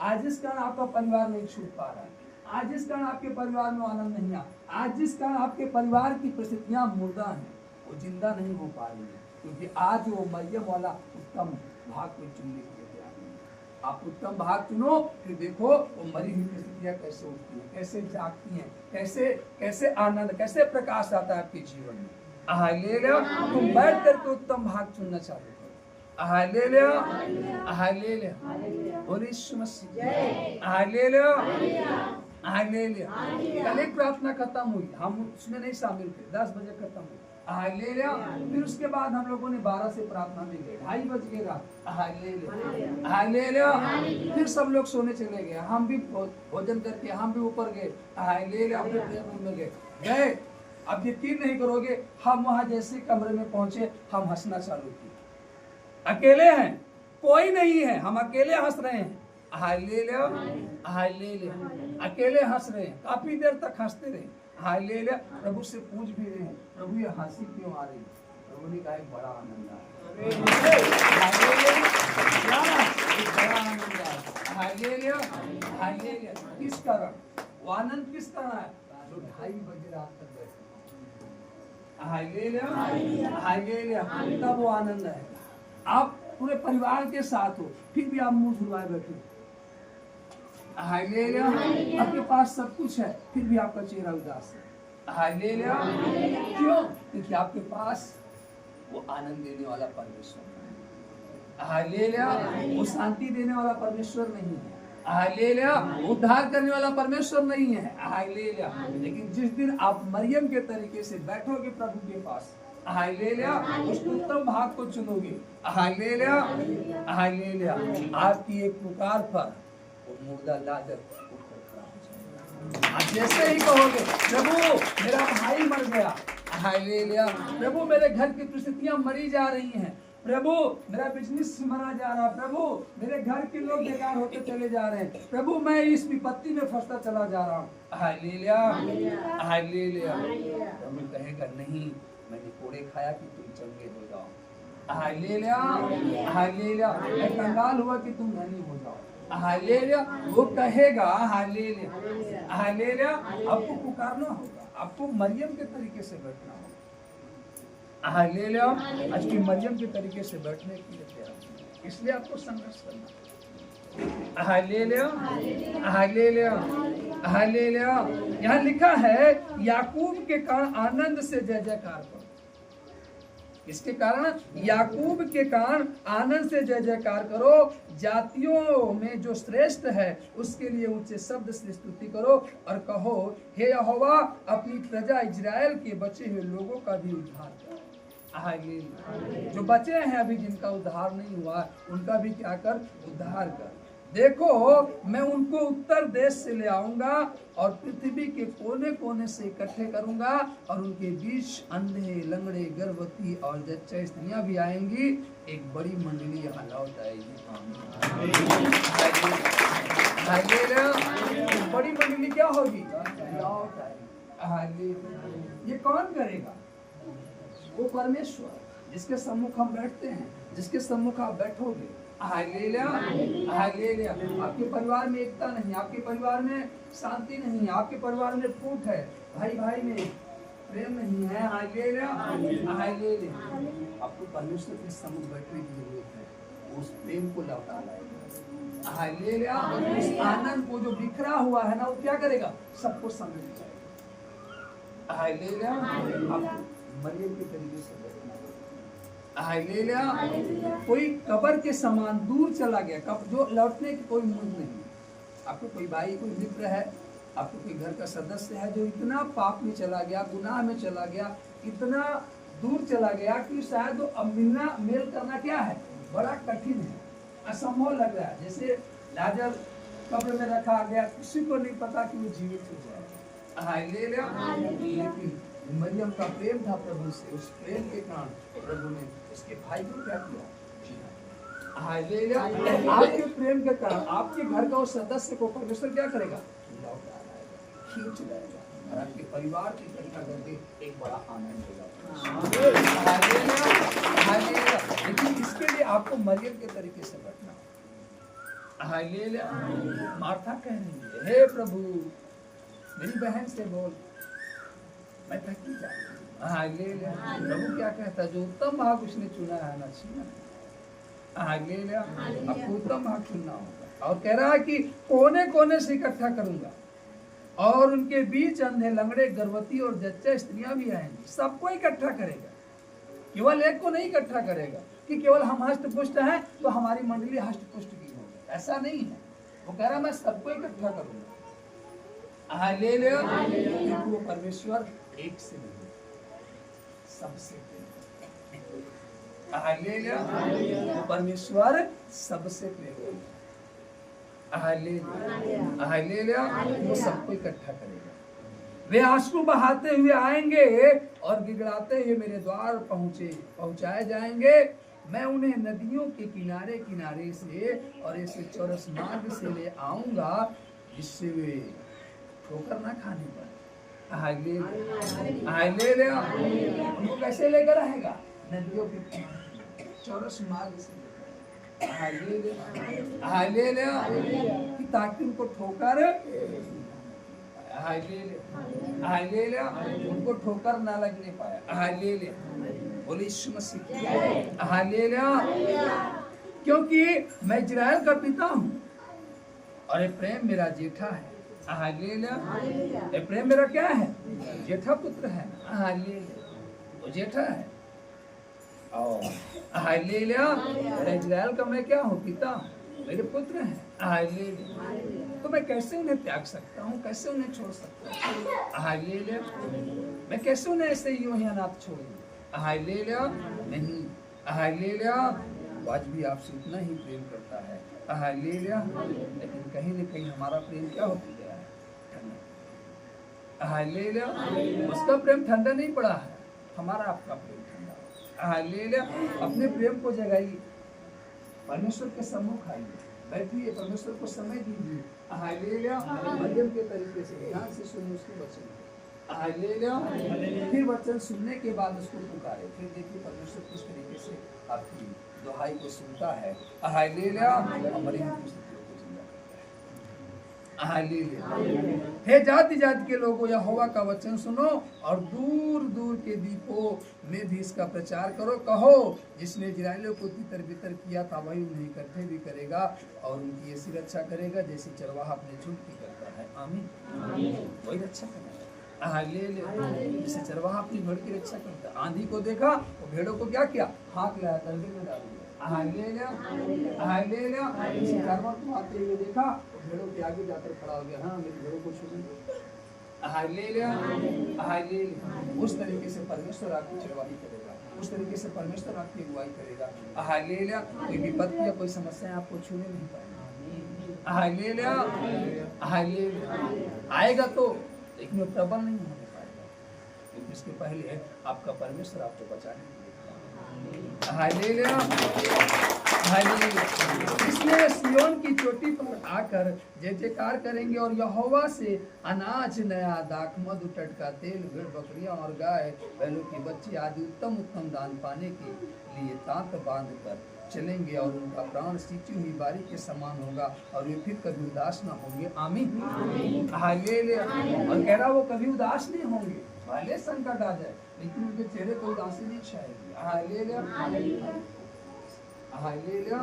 आज इस कारण आपका परिवार नहीं छूट पा रहा है, आज इस कारण आपके परिवार में आनंद नहीं आ, आज जिस कारण आपके परिवार की परिस्थितियां मुर्दा हैं, वो जिंदा नहीं हो पा रही है, क्योंकि आज वो मरियम वाला उत्तम भाग को चुनने के लिए तैयार नहीं है। आप उत्तम भाग चुनो, फिर देखो वो मरी हुई परिस्थितियां कैसे उठती हैं, कैसे जागती हैं, कैसे कैसे आनंद, कैसे प्रकाश आता है आपके जीवन में। हालेलुया। तुम बैठ करके उत्तम भाग चुनना चालू करो। हालेलुया। हालेलुया। बोलिए यीशु मसीह। हालेलुया। हालेलुया। कल एक प्रार्थना खत्म हुई, हम उसमें नहीं शामिल थे, 10 बजे खत्म हुई। हालेलुया। फिर उसके बाद हम लोगों ने 12 से प्रार्थना में गए, 2:30 बज गए रात। हालेलुया। हालेलुया। फिर सब लोग सोने चले गए, हम भी भोजन करके हम भी ऊपर गए। हालेलुया। अपने प्रेयर रूम में गए। अब यकीन नहीं करोगे, हम वहां जैसे कमरे में पहुंचे, हम हंसना चालू किए। अकेले हैं, कोई नहीं है, हम अकेले हंस रहे हैं। हालेलुया। हालेलुया। अकेले हंस रहे हैं, काफी देर तक हंसते रहे। हालेलुया। प्रभु से पूछ भी रहे हैं, प्रभु ये हंसी क्यों आ रही है? प्रभु ने कहा एक बड़ा आनंद आया। बड़ा आनंद आया। हालेलुया। हालेलुया। किस कारण वो आनंद किस कारण आया? जो 2:30 बजे रात तक बैठे। हालेलुया। हालेलुया। तब वो आनंद है। आप पूरे परिवार के साथ हो, फिर भी आप मुंह झुरवाए बैठे। हालेलुया। आपके पास सब कुछ है, फिर भी आपका चेहरा उदास है। हालेलुया। क्यों? क्योंकि आपके पास वो आनंद देने वाला परमेश्वर है। हालेलुया। वो शांति देने वाला परमेश्वर नहीं है। हालेलुया। उद्धार करने वाला परमेश्वर नहीं है। हालेलुया। लेकिन जिस दिन आप मरियम के तरीके से बैठोगे प्रभु के पास, हालेलुया, उस उत्तम भाग को चुनोगे। हालेलुया। हालेलुया। आपकी एक पुकार पर वो मुर्दा लाजर उठकर खड़ा हो जाएगा। आप जैसे ही कहोगे प्रभु मेरा भाई मर गया, हालेलुया, प्रभु मेरे घर की परिस्थितियां मरी जा रही हैं, प्रभु मेरा बिजनेस मरा जा रहा है, प्रभु मेरे घर के लोग बेकार होते चले जा रहे हैं, प्रभु मैं इस विपत्ति में फंसता चला जा रहा हूँ। हालेलुया। हालेलुया। प्रभु कहेगा नहीं, मैंने कोड़े खाया कि तुम चंगे हो जाओ। हालेलुया। हालेलुया। मैं कंगाल हुआ कि तुम धनी हो जाओ। हालेलुया। वो कहेगा हालेलुया। हालेलुया। आपको पुकारना होगा, आपको मरियम के तरीके से बैठना होगा। हालेलुया। आज की मरियम के तरीके से बैठने के लिए तैयार, इसलिए आपको संघर्ष करना। हालेलुया। हालेलुया। हालेलुया। यहाँ लिखा है याकूब के कारण आनंद से जय जयकार करो। इसके कारण याकूब के कारण आनंद से जय जयकार करो, जातियों में जो श्रेष्ठ है उसके लिए ऊंचे शब्द से स्तुति करो और कहो हे यहोवा अपनी प्रजा इजराइल के बचे हुए लोगों का भी उद्धार कर। हालेलुया। जो बचे हैं अभी जिनका उद्धार नहीं हुआ उनका भी क्या कर? उद्धार कर। देखो मैं उनको उत्तर देश से ले आऊंगा और पृथ्वी के कोने कोने से इकट्ठे करूंगा और उनके बीच अंधे, लंगड़े, गर्भवती और जच्चा स्त्रियां भी आएंगी। एक बड़ी मंडली यहाँ लौट आएगी। बड़ी मंडली क्या होगी? लौट आएगी। ये कौन करेगा? वो परमेश्वर जिसके सम्मुख हम बैठते हैं, जिसके सम्मुख आप बैठोगे। Hallelujah, hallelujah. आपके परिवार में एकता नहीं, आपके परिवार में शांति नहीं, आपके परिवार में फूट है, भाई भाई में प्रेम नहीं है। Hallelujah, hallelujah. आपको परमेश्वर के सम्मुख बैठने की जरूरत है, उस प्रेम को लौटा लाएगा। हालेलुया। उस आनंद को जो बिखरा हुआ है ना, वो क्या करेगा? सबको समेट जाएगा। हालेलुया। आप मरियम के तरीके से बैठना। हालेलुया। कोई कब्र के समान दूर चला गया, कब जो लौटने की कोई उम्मीद नहीं। आपको कोई भाई, कोई मित्र है, आपको कोई घर का सदस्य है जो इतना पाप में चला गया, गुनाह में चला गया, इतना दूर चला गया कि शायद वो अब मिलना, मेल करना क्या है, बड़ा कठिन है, असंभव लग रहा है। जैसे लाजर कब्र में रखा गया, किसी को नहीं पता कि वो जीवित हो जाएगा। हालेलुया। लेकिन मरियम का प्रेम था प्रभु से, उस प्रेम के कारण प्रभु ने उसके भाई को क्या किया? हालेलुया। आपके प्रेम के कारण आपके घर का उस सदस्य को परमेश्वर क्या करेगा? लौटा लाएगा, खींच लाएगा और आपके परिवार की इकट्ठा करके एक बड़ा आनंद देगा। Hallelujah, hallelujah. लेकिन इसके लिए आपको मरियम के तरीके से बैठना। हालेलुया। मार्था कह रही है, हे प्रभु मेरी बहन से बोल, मैं थकी जा रही हूँ। हालेलुया। प्रभु क्या कहता है? जो उत्तम भाग उसने चुना है ना छीना। हालेलुया। आपको उत्तम भाग चुनना होगा। और कह रहा है कि कोने कोने से इकट्ठा करूंगा और उनके बीच अंधे, लंगड़े, गर्भवती और जच्चा स्त्रियां भी आएंगी। सबको इकट्ठा करेगा, केवल एक को नहीं इकट्ठा करेगा कि केवल हम हष्ट पुष्ट हैं तो हमारी मंडली हष्ट पुष्ट की होगी, ऐसा नहीं है। वो कह रहा मैं सबको इकट्ठा करूंगा। हालेलुया। क्योंकि वो परमेश्वर एक से नहीं, सबसे प्रेम। हालेलुया। वो परमेश्वर सबसे प्रेम। Hallelujah, hallelujah. वो सबको इकट्ठा करेगा। वे आंसू बहाते हुए आएंगे और गिड़गिड़ाते हुए मेरे द्वार पहुंचाए जाएंगे। मैं उन्हें नदियों के किनारे किनारे से और ऐसे चौरस मार्ग से ले आऊंगा जिससे वे ठोकर ना खाने पर। हालेलुया। उनको कैसे लेकर आएगा? नदियों के चौरस मार्ग से। Hallelujah, hallelujah. ताकि उनको ठोकर, हालेलुया, हालेलुया, उनको ठोकर ना लगने पाया। हालेलुया। बोले यीशु मसीह। हालेलुया। क्योंकि मैं इजराइल का पिता हूँ और एफ्राइम मेरा जेठा है। हालेलुया। एफ्राइम मेरा क्या है? जेठा पुत्र है। हालेलुया। वो जेठा है। और हालेलुया। इजराइल का मैं क्या हूँ? पिता हूँ, मेरे पुत्र हैं। हालेलुया। तो मैं कैसे उन्हें त्याग सकता हूँ? कैसे उन्हें छोड़ सकता हूँ? हालेलुया। मैं कैसे उन्हें ऐसे यूं ही अनाथ छोड़ूंगा? हालेलुया। नहीं। हालेलुया। आज भी आपसे उतना ही प्रेम करता है। हालेलुया। लेकिन कहीं न कहीं हमारा प्रेम क्या हो गया है? ठंडा। हालेलुया। उसका प्रेम ठंडा नहीं पड़ा है, हमारा आपका प्रेम ठंडा। हालेलुया। अपने प्रेम को जगाइए, परमेश्वर के सम्मुख आइए, बैठिए, परमेश्वर को समय दीजिए। हालेलुया। मरियम के तरीके से ध्यान से सुनिए उसके वचन। हालेलुया। फिर वचन सुनने के बाद उसको पुकारे। फिर देखिए परमेश्वर किस तरीके से आपकी दुहाई को सुनता है। हालेलुया। मरियम की स्तुति को जिंदा करता है। हालेलुया। हे जाति जाति के लोगों, यहोवा का वचन सुनो और दूर दूर के द्वीपों में भी इसका प्रचार करो। कहो, जिसने इजराइलियों को तितर बितर किया था वही उन्हें इकट्ठे भी करेगा और उनकी ऐसी रक्षा करेगा जैसे चरवाहा अपने झुंड की करता है। आमीन। वही रक्षा करेगा। हालेलुया। जैसे चरवाहा अपनी भेड़ की रक्षा करता है। आंधी को देखा तो भेड़ों को क्या किया? हाथ लाया, तलवे में डाल दिया। Hallelujah, hallelujah. जैसे जानवर को आते हुए देखा तो भेड़ों के आगे जाकर खड़ा हो गया, हाँ मेरी भेड़ों को छूने। Hallelujah, hallelujah. उस तरीके से परमेश्वर आपकी चरवाही करेगा, उस तरीके से परमेश्वर आपकी अगुवाई करेगा। हालेलुया। कोई विपत्ति या कोई समस्या आपको छूने नहीं पाएगी। Hallelujah, hallelujah. आएगा तो, लेकिन वो प्रबल नहीं होने पाएगा, क्योंकि इसके पहले आपका परमेश्वर आपको बचाने के लिए। Hallelujah, hallelujah. इसलिए सिय्योन की चोटी पर आकर जय जयकार करेंगे और यहोवा से अनाज, नया दाखमधु, टटका तेल, भेड़ बकरियां और गाय बैलों की बच्ची आदि उत्तम उत्तम दान पाने के लिए तांत बांध कर चलेंगे, और उनका प्राण सींची हुई बारी के समान होगा और वे फिर कभी उदास न होंगे। आमीन, हालेलुया। और कह रहा वो कभी उदास नहीं होंगे, भले संकट आ जाए लेकिन उनके चेहरे को उदासी नहीं छाएगी। Hallelujah, hallelujah.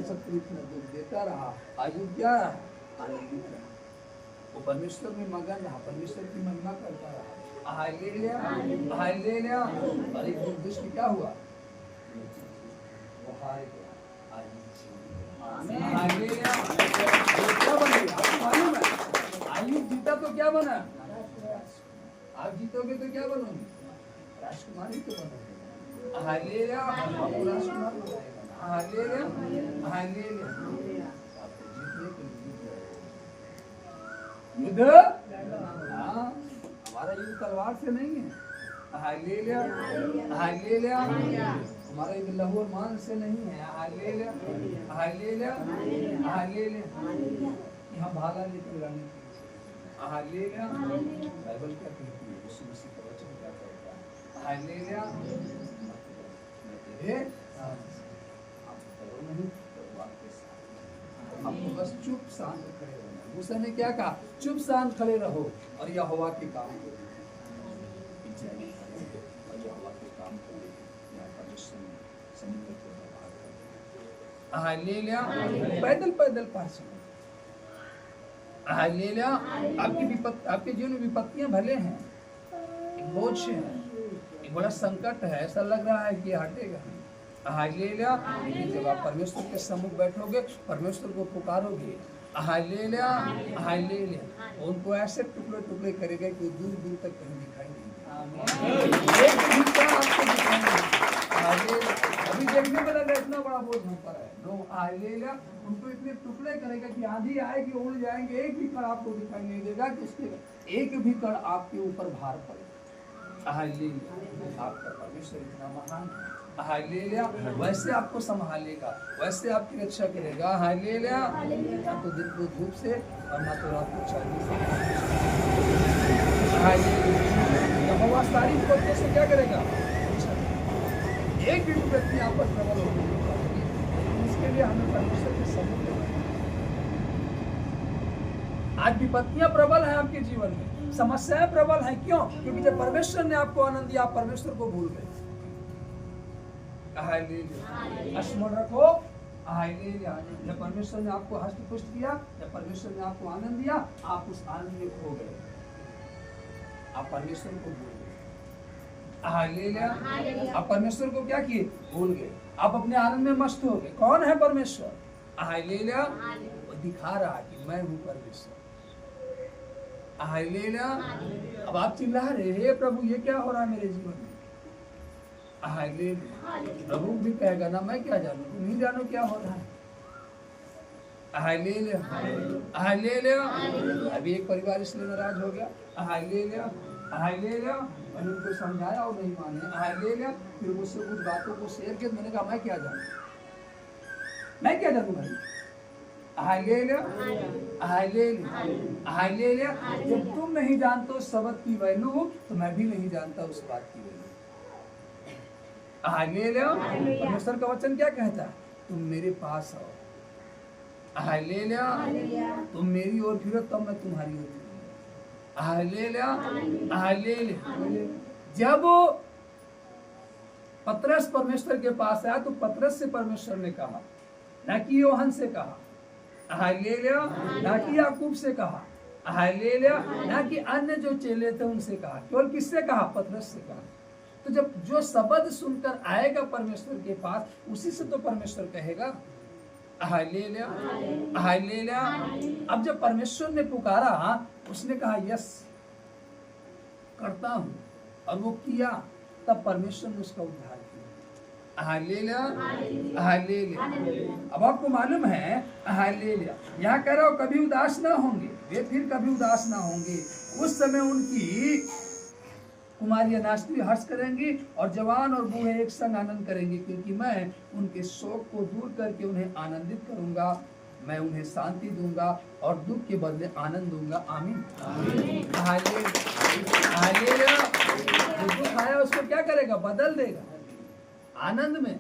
शत्रु इतना दुख देता रहा, अयोग्या आनंदित रहा, वो परमेश्वर में मगन रहा, परमेश्वर की महिमा करता रहा। Hallelujah, hallelujah. और एक दिन दुष्ट क्या हुआ, वो हार गया। हालेलुया। क्या बन गया आपको मालूम है? आयुब जीता तो क्या बना, आप जीतोगे तो क्या बनोगे, राजकुमारी तो बनोगे। हालेलुया, आपको राजकुमार बनाएगा। Hallelujah, hallelujah. युद्ध, हाँ, हमारा युद्ध तलवार से नहीं है। Hallelujah, hallelujah. हमारा युद्ध लहू और मांस से नहीं है। Hallelujah, hallelujah, hallelujah. यहाँ भाला लेकर लड़ने की। हालेलुया। बाइबल क्या कहती है, यीशु मसीह का वचन क्या कहता है। हालेलुया। नहीं, आपको बस चुप शांत खड़े रहना। मूसा ने क्या कहा, चुप शांत खड़े रहो और यहोवा के काम करो, और यहोवा के काम करो। हालेलुया, पैदल पैदल पास। हालेलुया। आपके जीवन में विपत्तियां भले हैं, एक बोझ है, एक बड़ा संकट है, ऐसा लग रहा है कि हटेगा। हालेलुया। लेकिन जब आप परमेश्वर के सम्मुख बैठोगे, परमेश्वर को पुकारोगे, हालेलुया, हालेलुया, उनको ऐसे टुकड़े टुकड़े करेगा कि दूर दूर तक कहीं दिखाई नहीं देगा। आपको दिखाई नहीं, अभी देखने में लगा इतना बड़ा बोझ हम पर है। No, hallelujah. उनको इतने टुकड़े करेगा कि आंधी आएगी उड़ जाएंगे, एक भी कण आपको दिखाई नहीं देगा कि उसके एक भी कण आपके ऊपर भार पड़ेगा। हालेलुया। आपका परमेश्वर इतना महान है। हालेलुया। वैसे आपको संभालेगा, वैसे आपकी रक्षा करेगा। हालेलुया। ना तो दिन को धूप से और ना तो रात को छाया से। हालेलुया। यहोवा सारी विपत्तियों से क्या करेगा, एक भी विपत्ति आपस में प्रबल होगी, इसके लिए हमें परमेश्वर के सम्मुख में। आज विपत्तियां प्रबल हैं आपके जीवन में, समस्याएं प्रबल हैं। क्यों? क्योंकि जब परमेश्वर ने आपको आनंद दिया, आप परमेश्वर को भूल गए। हालेलुया। स्मरण रखो, हालेलुया। जब परमेश्वर ने आपको हस्त पुष्ट किया, जब परमेश्वर ने आपको आनंद दिया, आप उस आनंद में खो गए, आप परमेश्वर को भूल गए। हालेलुया। आप परमेश्वर को क्या किए, भूल गए, आप अपने आनंद में मस्त हो गए। कौन है परमेश्वर? हालेलुया। वो दिखा रहा है कि मैं हूँ परमेश्वर। हालेलुया। अब आप चिल्ला रहे, हे प्रभु ये क्या हो रहा है मेरे जीवन में। हालेलुया। प्रभु भी कहेगा ना, मैं क्या जानूं, तुम ही जानो क्या हो रहा है। Hallelujah, hallelujah. अभी एक परिवार इसलिए नाराज हो गया। Hallelujah, hallelujah. मैंने उनको समझाया और नहीं माने। हालेलुया। फिर मुझसे कुछ बातों को शेयर किया, मैंने कहा मैं क्या जानूं, मैं क्या जानूं भाई। Hallelujah, hallelujah, hallelujah. जब तुम नहीं जानते उस शब्द की वैल्यू, तो मैं भी नहीं जानता उस बात की वैल्यू। हालेलुया। परमेश्वर का वचन क्या कहता है, तुम मेरे पास आओ। हालेलुया। तुम मेरी ओर फिरो तब मैं तुम्हारी ओर फिरूंगा। Hallelujah, hallelujah. जब पतरस परमेश्वर के पास आया, तो पतरस से परमेश्वर ने कहा, ना कि यूहन्ना से कहा। हालेलुया। ना कि याकूब से कहा। हालेलुया। ना कि अन्य जो चेले थे उनसे कहा। केवल किससे कहा? पतरस से कहा। तो जब जो शब्द सुनकर आएगा परमेश्वर के पास, उसी से तो परमेश्वर कहेगा। Hallelujah, hallelujah. अब जब परमेश्वर ने पुकारा, उसने कहा यस करता हूं, और वो किया, तब परमेश्वर ने उसका उद्धार किया। Hallelujah, hallelujah. अब आपको मालूम है हालेलुया, यहाँ कह रहा हूँ कभी उदास ना होंगे, वे फिर कभी उदास ना होंगे। उस समय उनकी कुमारियां नाचती हुई हर्ष करेंगी और जवान और बूढ़े एक संग आनंद करेंगे, क्योंकि मैं उनके शोक को दूर करके उन्हें आनंदित करूंगा। मैं उन्हें शांति दूंगा और दुख के बदले आनंद दूंगा। आमीन, हालेलुया। जो दुख आया उसको क्या करेगा? बदल देगा आनंद में।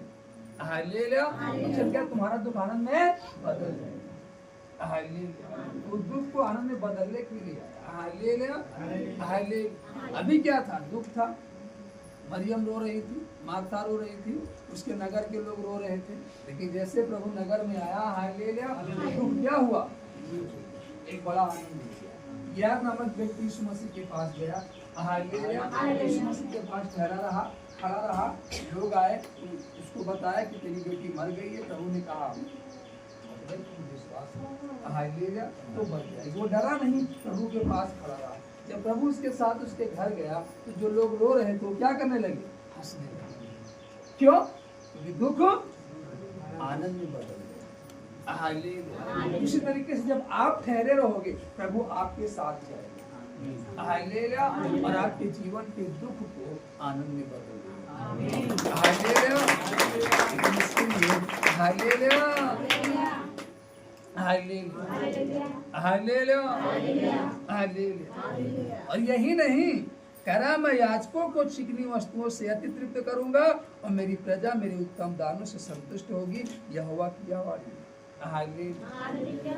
हालेलुया। क्या तुम्हारा दुख आनंद में बदल जाएगा। हालेलुया। उस दुख को आनंद में बदलने के लिए हालेलुया, हालेलुया। अभी क्या था? दुख था। मरियम रो रही थी, मार्था रो रही थी, उसके नगर के लोग रो रहे थे। लेकिन जैसे प्रभु नगर में आया हालेलुया, दुख क्या हुआ? एक बड़ा आनंद हुआ। यार नामक व्यक्ति यीशु मसीह के पास गया। हालेलुया। यीशु मसीह के पास खड़ा रहा। लोग आए, उसको बताया कि तेरी बेटी मर गई है। प्रभु ने कहा हालेलुया, तो बच जाएगी। वो डरा नहीं, प्रभु के पास खड़ा रहा। जब प्रभु उसके साथ उसके घर गया तो जो लोग रो रहे थे वो क्या करने लगे? हंसने लगे। क्यों? क्योंकि दुख आनंद में बदल गया। हालेलुया। उसी तरीके से जब आप ठहरे रहोगे, प्रभु आपके साथ जाएगा। हालेलुया। और आपके जीवन के दुख को आनंद में बदल देगा। Hallelujah, hallelujah, hallelujah, hallelujah. और यही नहीं, कह रहा मैं याजकों को चिकनी वस्तुओं से अति तृप्त करूंगा और मेरी प्रजा मेरे उत्तम दानों से संतुष्ट होगी। यहोवा की यह वाणी।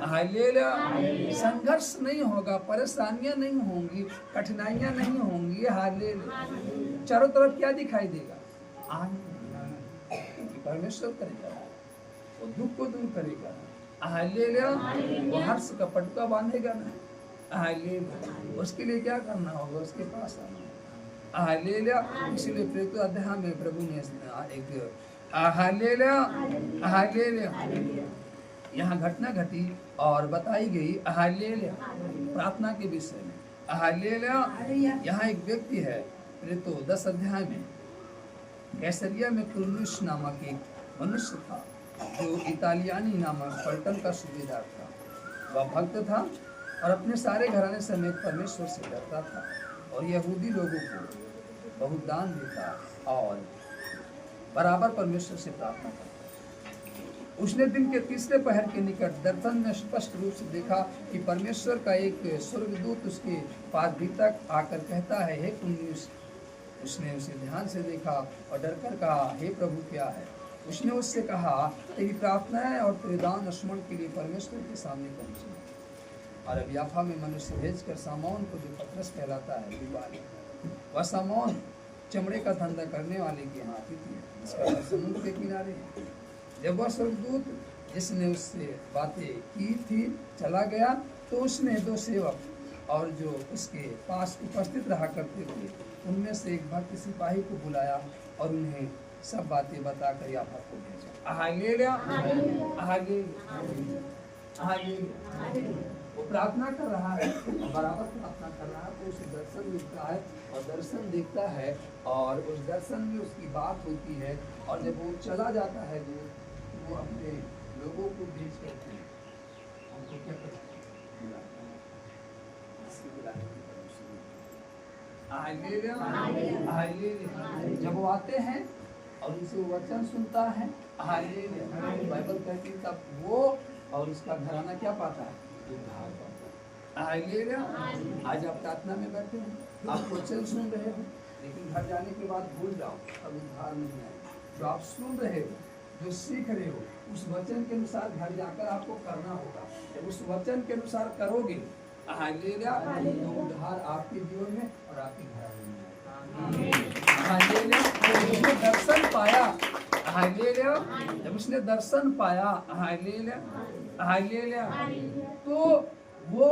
हालेलुया। संघर्ष नहीं होगा, परेशानियां नहीं होंगी, कठिनाइयां नहीं होंगी। हालेलुया। चारों तरफ क्या दिखाई देगा? आनंद। परमेश्वर करेगा, वो दुख को दूर करेगा। हालेलुया। वो हर्ष का पटका बांधेगा ना। हालेलुया। उसके लिए क्या करना होगा? उसके पास आना। हालेलुया। इसीलिए प्रेरित अध्याय में प्रभु ने एक हालेलुया, हालेलुया, यहाँ घटना घटी और बताई गई। हालेलुया। प्रार्थना के विषय में। हालेलुया। यहाँ एक व्यक्ति है, प्रेरित 10 अध्याय में, कैसरिया में कुरनुस नामक एक मनुष्य था, जो इतालियानी नामक पलटन का सूबेदार था। वह भक्त था और अपने सारे घराने समेत परमेश्वर से डरता था और यहूदी लोगों को बहुत दान देता और बराबर परमेश्वर से प्रार्थना करता। उसने दिन के तीसरे पहर के निकट दर्शन में स्पष्ट रूप से देखा कि परमेश्वर का एक स्वर्गदूत उसके पास भीतर आकर कहता है, हे कुरनुस। उसने उसे ध्यान से देखा और डरकर कहा, हे प्रभु क्या है? उसने उससे कहा, तेरी प्रार्थनाएं और तेरे दान स्मरण के लिए परमेश्वर के सामने पहुंचे। और अब याफा में मनुष्य भेजकर सामौन को, जो पतरस कहलाता है, बुलवाया। वह सामौन चमड़े का धंधा करने वाले के यहाँ आती थी, इसका समुद्र के किनारे है। जब वह स्वर्गदूत जिसने उससे बातें की थी चला गया, तो उसने 2 सेवक और जो उसके पास उपस्थित रहा करते थे, उनमें से एक भक्त सिपाही को बुलाया और उन्हें सब बातें बताकर याफा को भेजा। Hallelujah, hallelujah, hallelujah. वो प्रार्थना कर रहा है, बराबर प्रार्थना कर रहा है, तो उसे दर्शन मिलता है और दर्शन देखता है और उस दर्शन में उसकी बात होती है। और जब वो चला जाता है, वो अपने लोगों को भेज करते हैं, उनको क्या करते हैं? Hallelujah, hallelujah. जब वो आते हैं और उनसे वचन सुनता है, हालेलुया, बाइबल कहती है तब वो और उसका घराना क्या पाता है? उद्धार पाता है। हालेलुया। आज आप प्रार्थना में बैठे हैं, आप वचन सुन रहे हो, लेकिन घर जाने के बाद भूल जाओ, अब उद्धार नहीं आएगा। जो आप सुन रहे हो, जो सीख रहे हो, उस वचन के अनुसार घर जाकर आपको करना होगा। जब उस वचन के अनुसार करोगे, हालेलुया, तो उद्धार आपके जीवन में और आपके घराने में। हालेलुया। जब उसने दर्शन पाया, हालेलुया, जब उसने दर्शन पाया, हालेलुया, हालेलुया, तो वो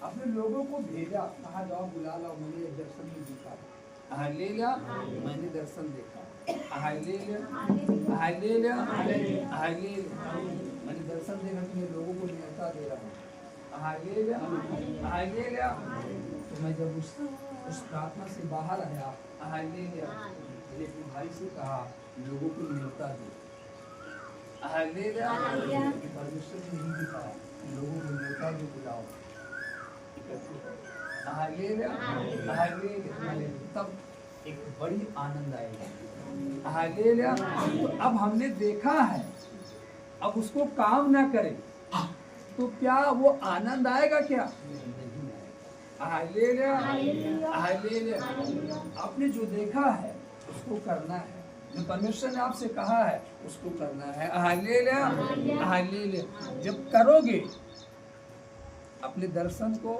अपने लोगों को भेजा, कहा जाओ बुला लाओ, मैंने एक दर्शन में देखा। हालेलुया, मैंने दर्शन देखा। हालेलुया, हालेलुया, हालेलुया, मैंने दर्शन देखा कि मैं लोगों को न्योता दे रहा हूँ। Hallelujah, hallelujah. तो मैं जब उस प्रार्थना से बाहर आया, हालेलुया, मैंने अपने भाई से कहा लोगों को न्योता दो। हालेलुया। परमेश्वर ने नहीं दिखाया लोगों को न्योता दो, बुलाओ, इकट्ठे करो। हालेलुया। हालेलुया। तब एक बड़ी आनंद आएगा। हालेलुया। तो अब हमने देखा है, अब उसको काम ना करें तो क्या वो आनंद आएगा? क्या नहीं आएगा। हालेलुया। हालेलुया। आपने जो देखा है उसको करना है, जो परमेश्वर ने आपसे कहा है उसको करना है। हालेलुया। हालेलुया। जब करोगे अपने दर्शन को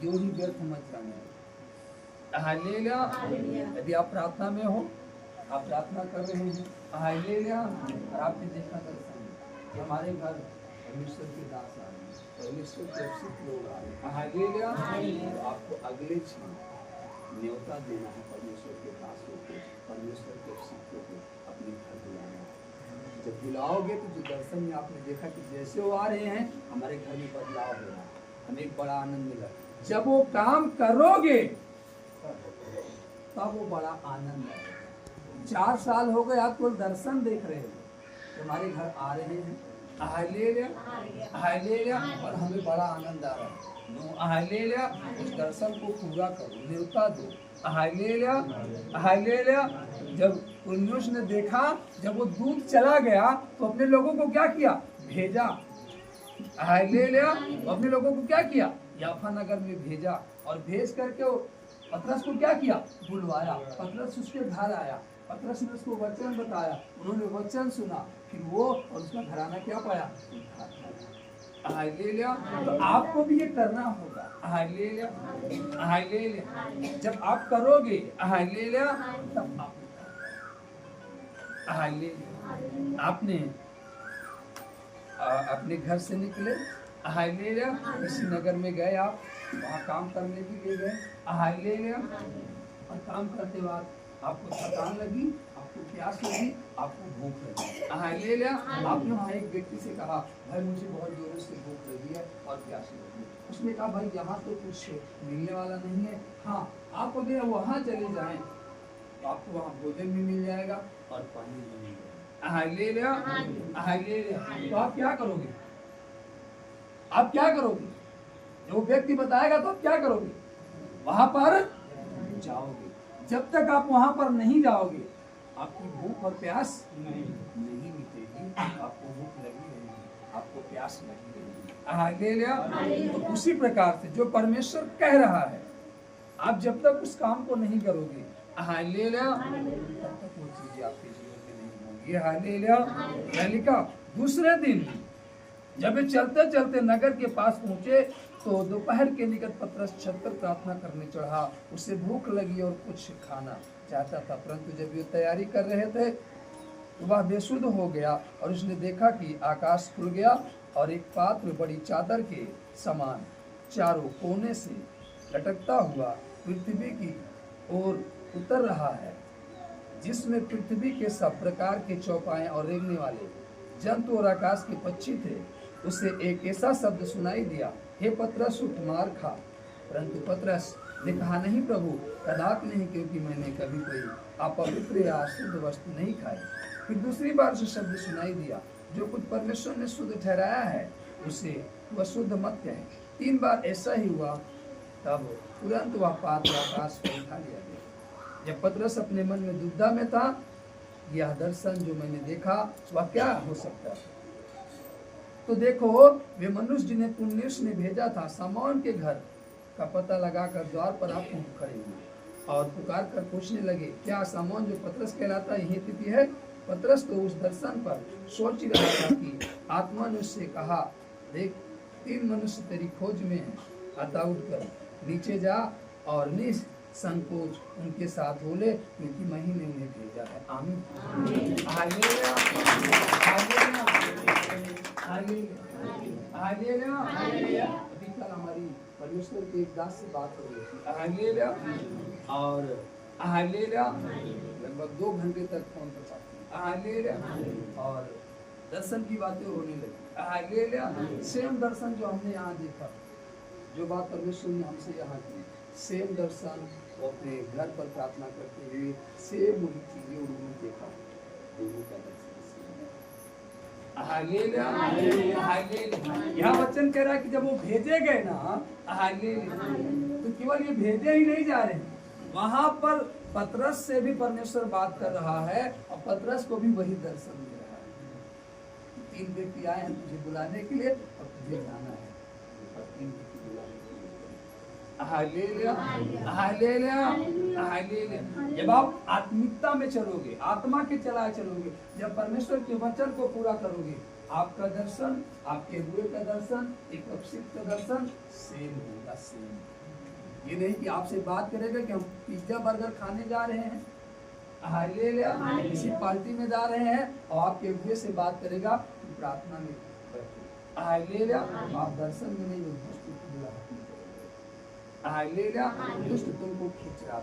यूं ही व्यर्थ मत जाने। हालेलुया। यदि आप प्रार्थना में हो, आप प्रार्थना कर रहे हैं, हालेलुया, और आपने देखा दर्शन कि हमारे घर परमेश्वर के दास आ रहे हैं, परमेश्वर के अभिषिक्त लोग आ रहे हैं, हालेलुया, तो आपको अगले क्षण न्योता देना है परमेश्वर के दासों को, परमेश्वर के अभिषिक्तों को अपने घर बुलाना है। जब बुलाओगे तो जो दर्शन में आपने देखा कि जैसे वो आ रहे हैं हमारे घर में बदलाव हो रहा है, हमें एक बड़ा आनंद मिला। जब वो काम करोगे तब वो बड़ा आनंद है। 4 साल हो गए आप केवल दर्शन देख रहे हो, तुम्हारे घर आ रहे हैं, हालेलुया, हालेलुया, और हमें बड़ा आनंद आ रहा है। हालेलुया। उस दर्शन को पूरा करो, न्योता दो। हालेलुया। हालेलुया। जब पुन्नुष ने देखा, जब वो दूत चला गया तो अपने लोगों को क्या किया? भेजा। हालेलुया। अपने लोगों को क्या किया? याफा नगर में भेजा, और भेज करके वो पतरस को क्या किया? बुलवाया। पतरस उसके घर आया, पतरस ने उसको वचन बताया, उन्होंने वचन सुना, फिर वो और उसका घराना क्या पाया? हालेलुया। तो आपको भी ये करना होगा। हालेलुया। हालेलुया। जब आप करोगे हालेलुया, तब आप हालेलुया। आपने अपने घर से निकले, हालेलुया, किसी नगर में गए, आप वहाँ काम करने के लिए गए, हालेलुया, और काम करते वक्त आपको थकान लगी, आपको प्यास लगी, आपको भूख लगी, हालेलुया। आपने वहाँ एक व्यक्ति से कहा भाई मुझे बहुत जोरों से भूख लगी है और प्यास लगी। उसने कहा भाई यहाँ तो कुछ मिलने वाला नहीं है, हाँ आप अगर वहाँ चले जाएं तो आपको वहाँ भोजन भी मिल जाएगा और पानी भी मिल जाएगा। हालेलुया। हालेलुया। तो आप क्या करोगे? आप क्या करोगे? जो व्यक्ति बताएगा तो आप क्या करोगे? वहां पर जाओगे। जब तक आप वहां पर नहीं जाओगे आपकी भूख और प्यास नहीं मिटेगी। आपको भूख लगी रहेगी, आपको प्यास लगी रहेगी। हालेलुया। तो उसी प्रकार से जो परमेश्वर कह रहा है, आप जब तक उस काम को नहीं करोगे, हालेलुया, तब तक वो चीजें आपके जीवन में नहीं होंगी। हालेलुया। लिखा दूसरे दिन जब वे चलते चलते नगर के पास पहुंचे तो दोपहर के निकट पतरस छत पर प्रार्थना करने चढ़ा। उसे भूख लगी और कुछ खाना चाहता था, परंतु जब वे तैयारी कर रहे थे तो वह बेसुध हो गया और उसने देखा कि आकाश खुल गया और एक पात्र बड़ी चादर के समान चारों कोने से लटकता हुआ पृथ्वी की ओर उतर रहा है, जिसमें पृथ्वी के सब प्रकार के चौपाए और रेंगने वाले जंतु और आकाश के पक्षी थे। उसे एक ऐसा शब्द सुनाई दिया, हे पतरस उठ मार खा। परंतु पतरस ने कहा, नहीं प्रभु, कदापि नहीं, क्योंकि मैंने कभी कोई अपवित्र या अशुद्ध वस्तु नहीं खाई। फिर दूसरी बार से शब्द सुनाई दिया, जो कुछ परमेश्वर ने शुद्ध ठहराया है उसे वह शुद्ध मत कहे। 3 बार ऐसा ही हुआ, तब तुरंत वह पात्र आकाश पर उठा लिया गया। जब पतरस अपने मन में दुविधा में था, यह दर्शन जो मैंने देखा वह क्या हो सकता है, तो देखो वे मनुष्य जिन्हें पुन्नुस ने भेजा था सामौन के घर का पता लगाकर द्वार पर आप खड़े हुए और पुकार कर पूछने लगे, क्या सामौन जो पतरस कहलाता है यही तिथि है? पतरस तो उस दर्शन पर सोच ही रहा था कि आत्मा ने उससे कहा, देख 3 मनुष्य तेरी खोज में है, अतः उठकर नीचे जा और निसंकोच उनके साथ हो ले, क्योंकि मैं ही ने उन्हें भेजा है। आमीन। हालेलुया। हालेलुया। हालेलुया। हालेलुया। अभी कल हमारी परमेश्वर के एक दास से बात हो रही थी, हालेलुया, और हालेलुया लगभग 2 घंटे तक फोन पर बात की, हालेलुया, और दर्शन की बातें होने लगी, हालेलुया। सेम दर्शन जो हमने यहाँ देखा, जो बात परमेश्वर ने हमसे यहाँ की, सेम दर्शन वो अपने घर पर प्रार्थना करते हुए सेम वही चीजें उन्होंने देखा, प्रभु का दर्शन। Hallelujah, hallelujah. यहाँ वचन कह रहा है कि जब वो भेजे गए ना, हालेलुया, तो केवल ये भेजे ही नहीं जा रहे, वहां पर पतरस से भी परमेश्वर बात कर रहा है और पतरस को भी वही दर्शन दे रहा है। 3 व्यक्ति आए हैं तुझे बुलाने के लिए और तुझे जाना है, और 3 व्यक्ति बुलाने के लिए। Hallelujah, hallelujah, hallelujah. जब आप आत्मिकता में चलोगे, आत्मा के चलाए चलोगे, जब परमेश्वर के वचन को पूरा करोगे, आपका दर्शन, आपके हुए का दर्शन, एक अक्षित का दर्शन सेम होगा, सेम। ये नहीं कि आपसे बात करेगा कि हम पिज्जा बर्गर खाने जा रहे हैं, हालेलुया, किसी पार्टी में जा रहे हैं, और आपके हुए से बात करेगा कि प्रार्थना में बैठो, हालेलुया। आप दर्शन में नहीं, हालेलुया, दुष्ट तुमको खींच रहा है,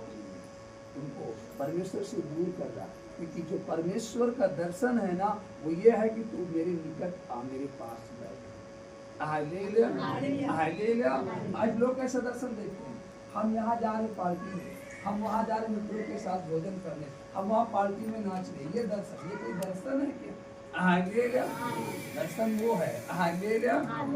तुमको परमेश्वर से दूर कर रहा है, क्योंकि जो परमेश्वर का दर्शन है ना, वो ये है कि तू मेरे निकट आ, मेरे पास बैठ। Hallelujah, hallelujah. आज लोग कैसा दर्शन देखते हैं, हम यहाँ जा रहे पार्टी में, हम वहाँ जा रहे मित्रों के साथ भोजन करने, हम वहाँ पार्टी में नाच रहे, ये दर्शन, ये कोई दर्शन है क्या? हालेलुया, दर्शन वो है, हालेलुया,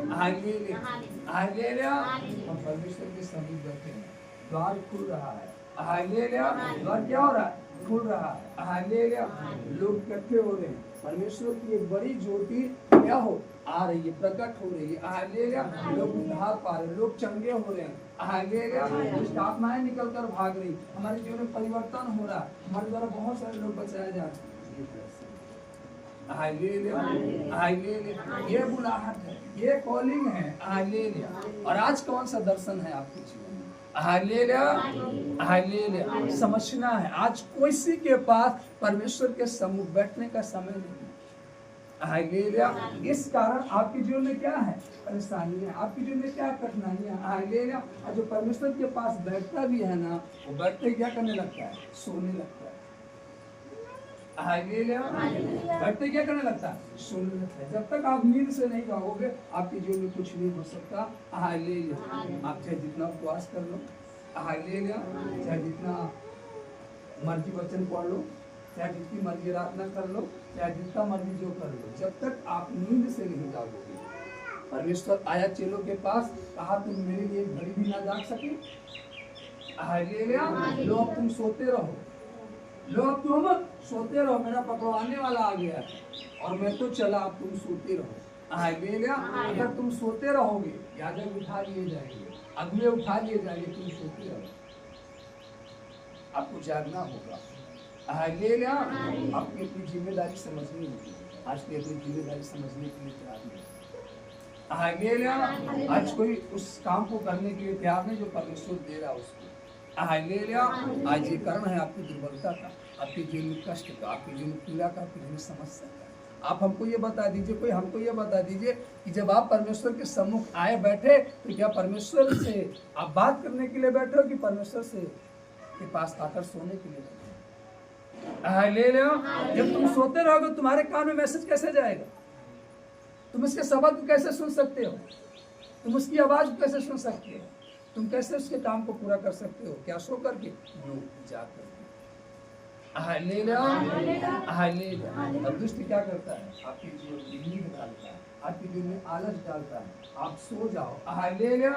हालेलुया, हालेलुया। हम परमेश्वर के समीप बैठे हैं, द्वार खुल रहा है, हालेलुया, द्वार क्या हो रहा है, खुल रहा है, हालेलुया। लोग इकट्ठे हो रहे हैं, परमेश्वर की एक बड़ी ज्योति क्या हो आ रही है, प्रकट हो रही है, हालेलुया। लोग उद्धार पा रहे हैं, लोग चंगे हो रहे हैं, हालेलुया। दुष्ट आत्माएं निकल कर भाग रही, हमारे जीवन में परिवर्तन हो रहा है, हमारे द्वारा बहुत सारे लोग बचाए जा रहे हैं। Hallelujah, hallelujah. ये बुलाहट है, ये कॉलिंग है, हालेलुया। और आज कौन सा दर्शन है आपके जीवन में, हालेलुया, हालेलुया। समझना है, आज किसी के पास परमेश्वर के सम्मुख बैठने का समय नहीं, हालेलुया। इस कारण आपके जीवन में क्या है, परेशानियां, आपके जीवन में क्या कठिनाइयां, हालेलुया। और जो परमेश्वर के पास बैठता भी है ना, वो बैठते क्या करने लगता है, सोने लगता है, हालेलुया। बैठते क्या करने लगता है, सोने लगता है। जब तक आप नींद से नहीं जाओगे, आपके जीवन में कुछ नहीं हो सकता, हालेलुया। आप चाहे जितना उपवास कर लो, हालेलुया, चाहे जितना मर्जी वचन पढ़ लो, चाहे जितनी मर्जी आराधना कर लो, चाहे जितना मर्जी जो कर लो, जब तक आप नींद से नहीं जाओगे। परमेश्वर आया चेलों के पास, कहा तुम मेरे लिए घड़ी भी ना जाग सके, हालेलुया। लो अब तुम सोते रहो, लो अब तुम सोते रहो, मेरा पकड़वाने वाला आ गया और मैं तो चला, अब तुम सोते रहो, हालेलुया। अगर तुम सोते रहोगे, याजक उठा लिए जाएंगे, अगले उठा लिए जाएंगे, तुम सोते रहो, आपको जागना होगा, हालेलुया। आपकी अपनी जिम्मेदारी समझनी होगी, आज की अपनी जिम्मेदारी समझने के लिए तैयार नहीं, हालेलुया। आज कोई उस काम को करने के लिए तैयार नहीं जो परमेश्वर दे रहा है उसको, हालेलुया। आज ये कारण है आपकी दुर्बलता का, आपके जीवन में कष्ट का, आपके जीवन में पीड़ा का, आपके जीवन में समस्या का। आप हमको ये बता दीजिए, कोई हमको ये बता दीजिए कि जब आप परमेश्वर के सम्मुख आए बैठे, तो क्या परमेश्वर से आप बात करने के लिए बैठे हो कि परमेश्वर से के पास आकर सोने के लिए बैठे, हालेलुया। जब तुम सोते रहोगे, तुम्हारे कान में मैसेज कैसे जाएगा, तुम इसके शब्द को कैसे सुन सकते हो, तुम उसकी आवाज को कैसे सुन सकते हो, तुम कैसे उसके काम को पूरा कर सकते हो, क्या सो करके, जाग करके, हालेलुया, हालेलुया। अब दुष्ट क्या करता है, आपके जीवन में नींद डालता है, आपके जीवन में आलस डालता है, आप सो जाओ, हालेलुया।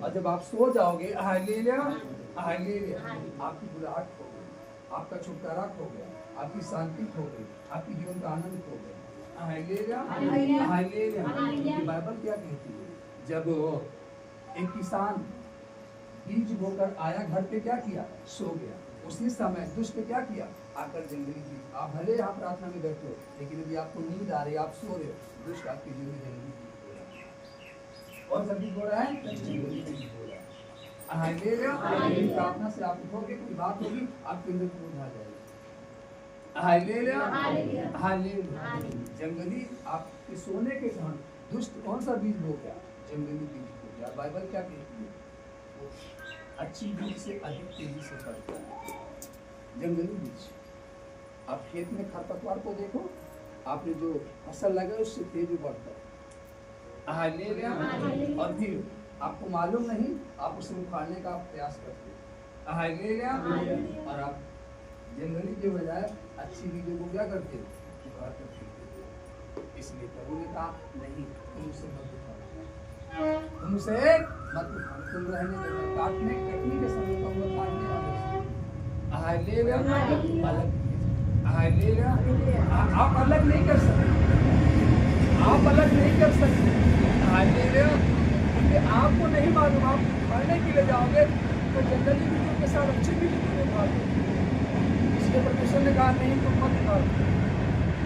और जब आप सो जाओगे, हालेलुया, हालेलुया, आपकी बुलाहट हो गई, आपका छुटकारा हो गया, आपकी शांति हो गई, आपके जीवन का आनंद हो गया, हालेलुया, हालेलुया। बाइबल क्या कहती है, जब एक किसान बीज बोकर आया, घर पे क्या किया, सो गया, उसी समय दुष्ट क्या किया, आकर जंगली बीज, आप भले यहाँ प्रार्थना में बैठे हो, लेकिन यदि आपको नींद आ रही है, आप सो रहे हो, दुष्ट आपके जीवन में जंगली बीज हो रहा है, और सब बीज हो रहा है, जंगली बीज हो रहा है, हालेलुया। प्रार्थना से आप उठोगे, कोई बात होगी, आपके अंदर क्रोध आ जाएगा, हालेलुया, हालेलुया। जंगली आपके सोने के समय दुष्ट कौन सा बीज बो गया, जंगली बीज हो गया। बाइबल क्या कहती है, अच्छी बीज से अधिक तेजी से बढ़ता है जंगली बीज। आप खेत में खरपतवार को देखो, आपने जो फसल लगा उससे तेज बढ़ता है, हालेलुया। और फिर आपको मालूम नहीं, आप उसे उखाड़ने का प्रयास करते हैं, हालेलुया। और आप जनरली के बजाय अच्छी चीजों को क्या करते हो, उखाड़ कर फेंकते थे। इसलिए प्रभु ने कहा नहीं, तुम उसे मत उठाओ, तुम उसे मत उठाओ, तुम रहने दो। कटने के समय कहूँगा काटने वाले आप अलग नहीं कर सकते, आप अलग नहीं कर सकते। क्योंकि आपको नहीं मालूम, आप उखाड़ने के लिए जाओगे तो जनरली बीजों के साथ अच्छे बीज को उखाड़ो। इसलिए परमेश्वर ने कहा नहीं, तुम मत उखाड़ो।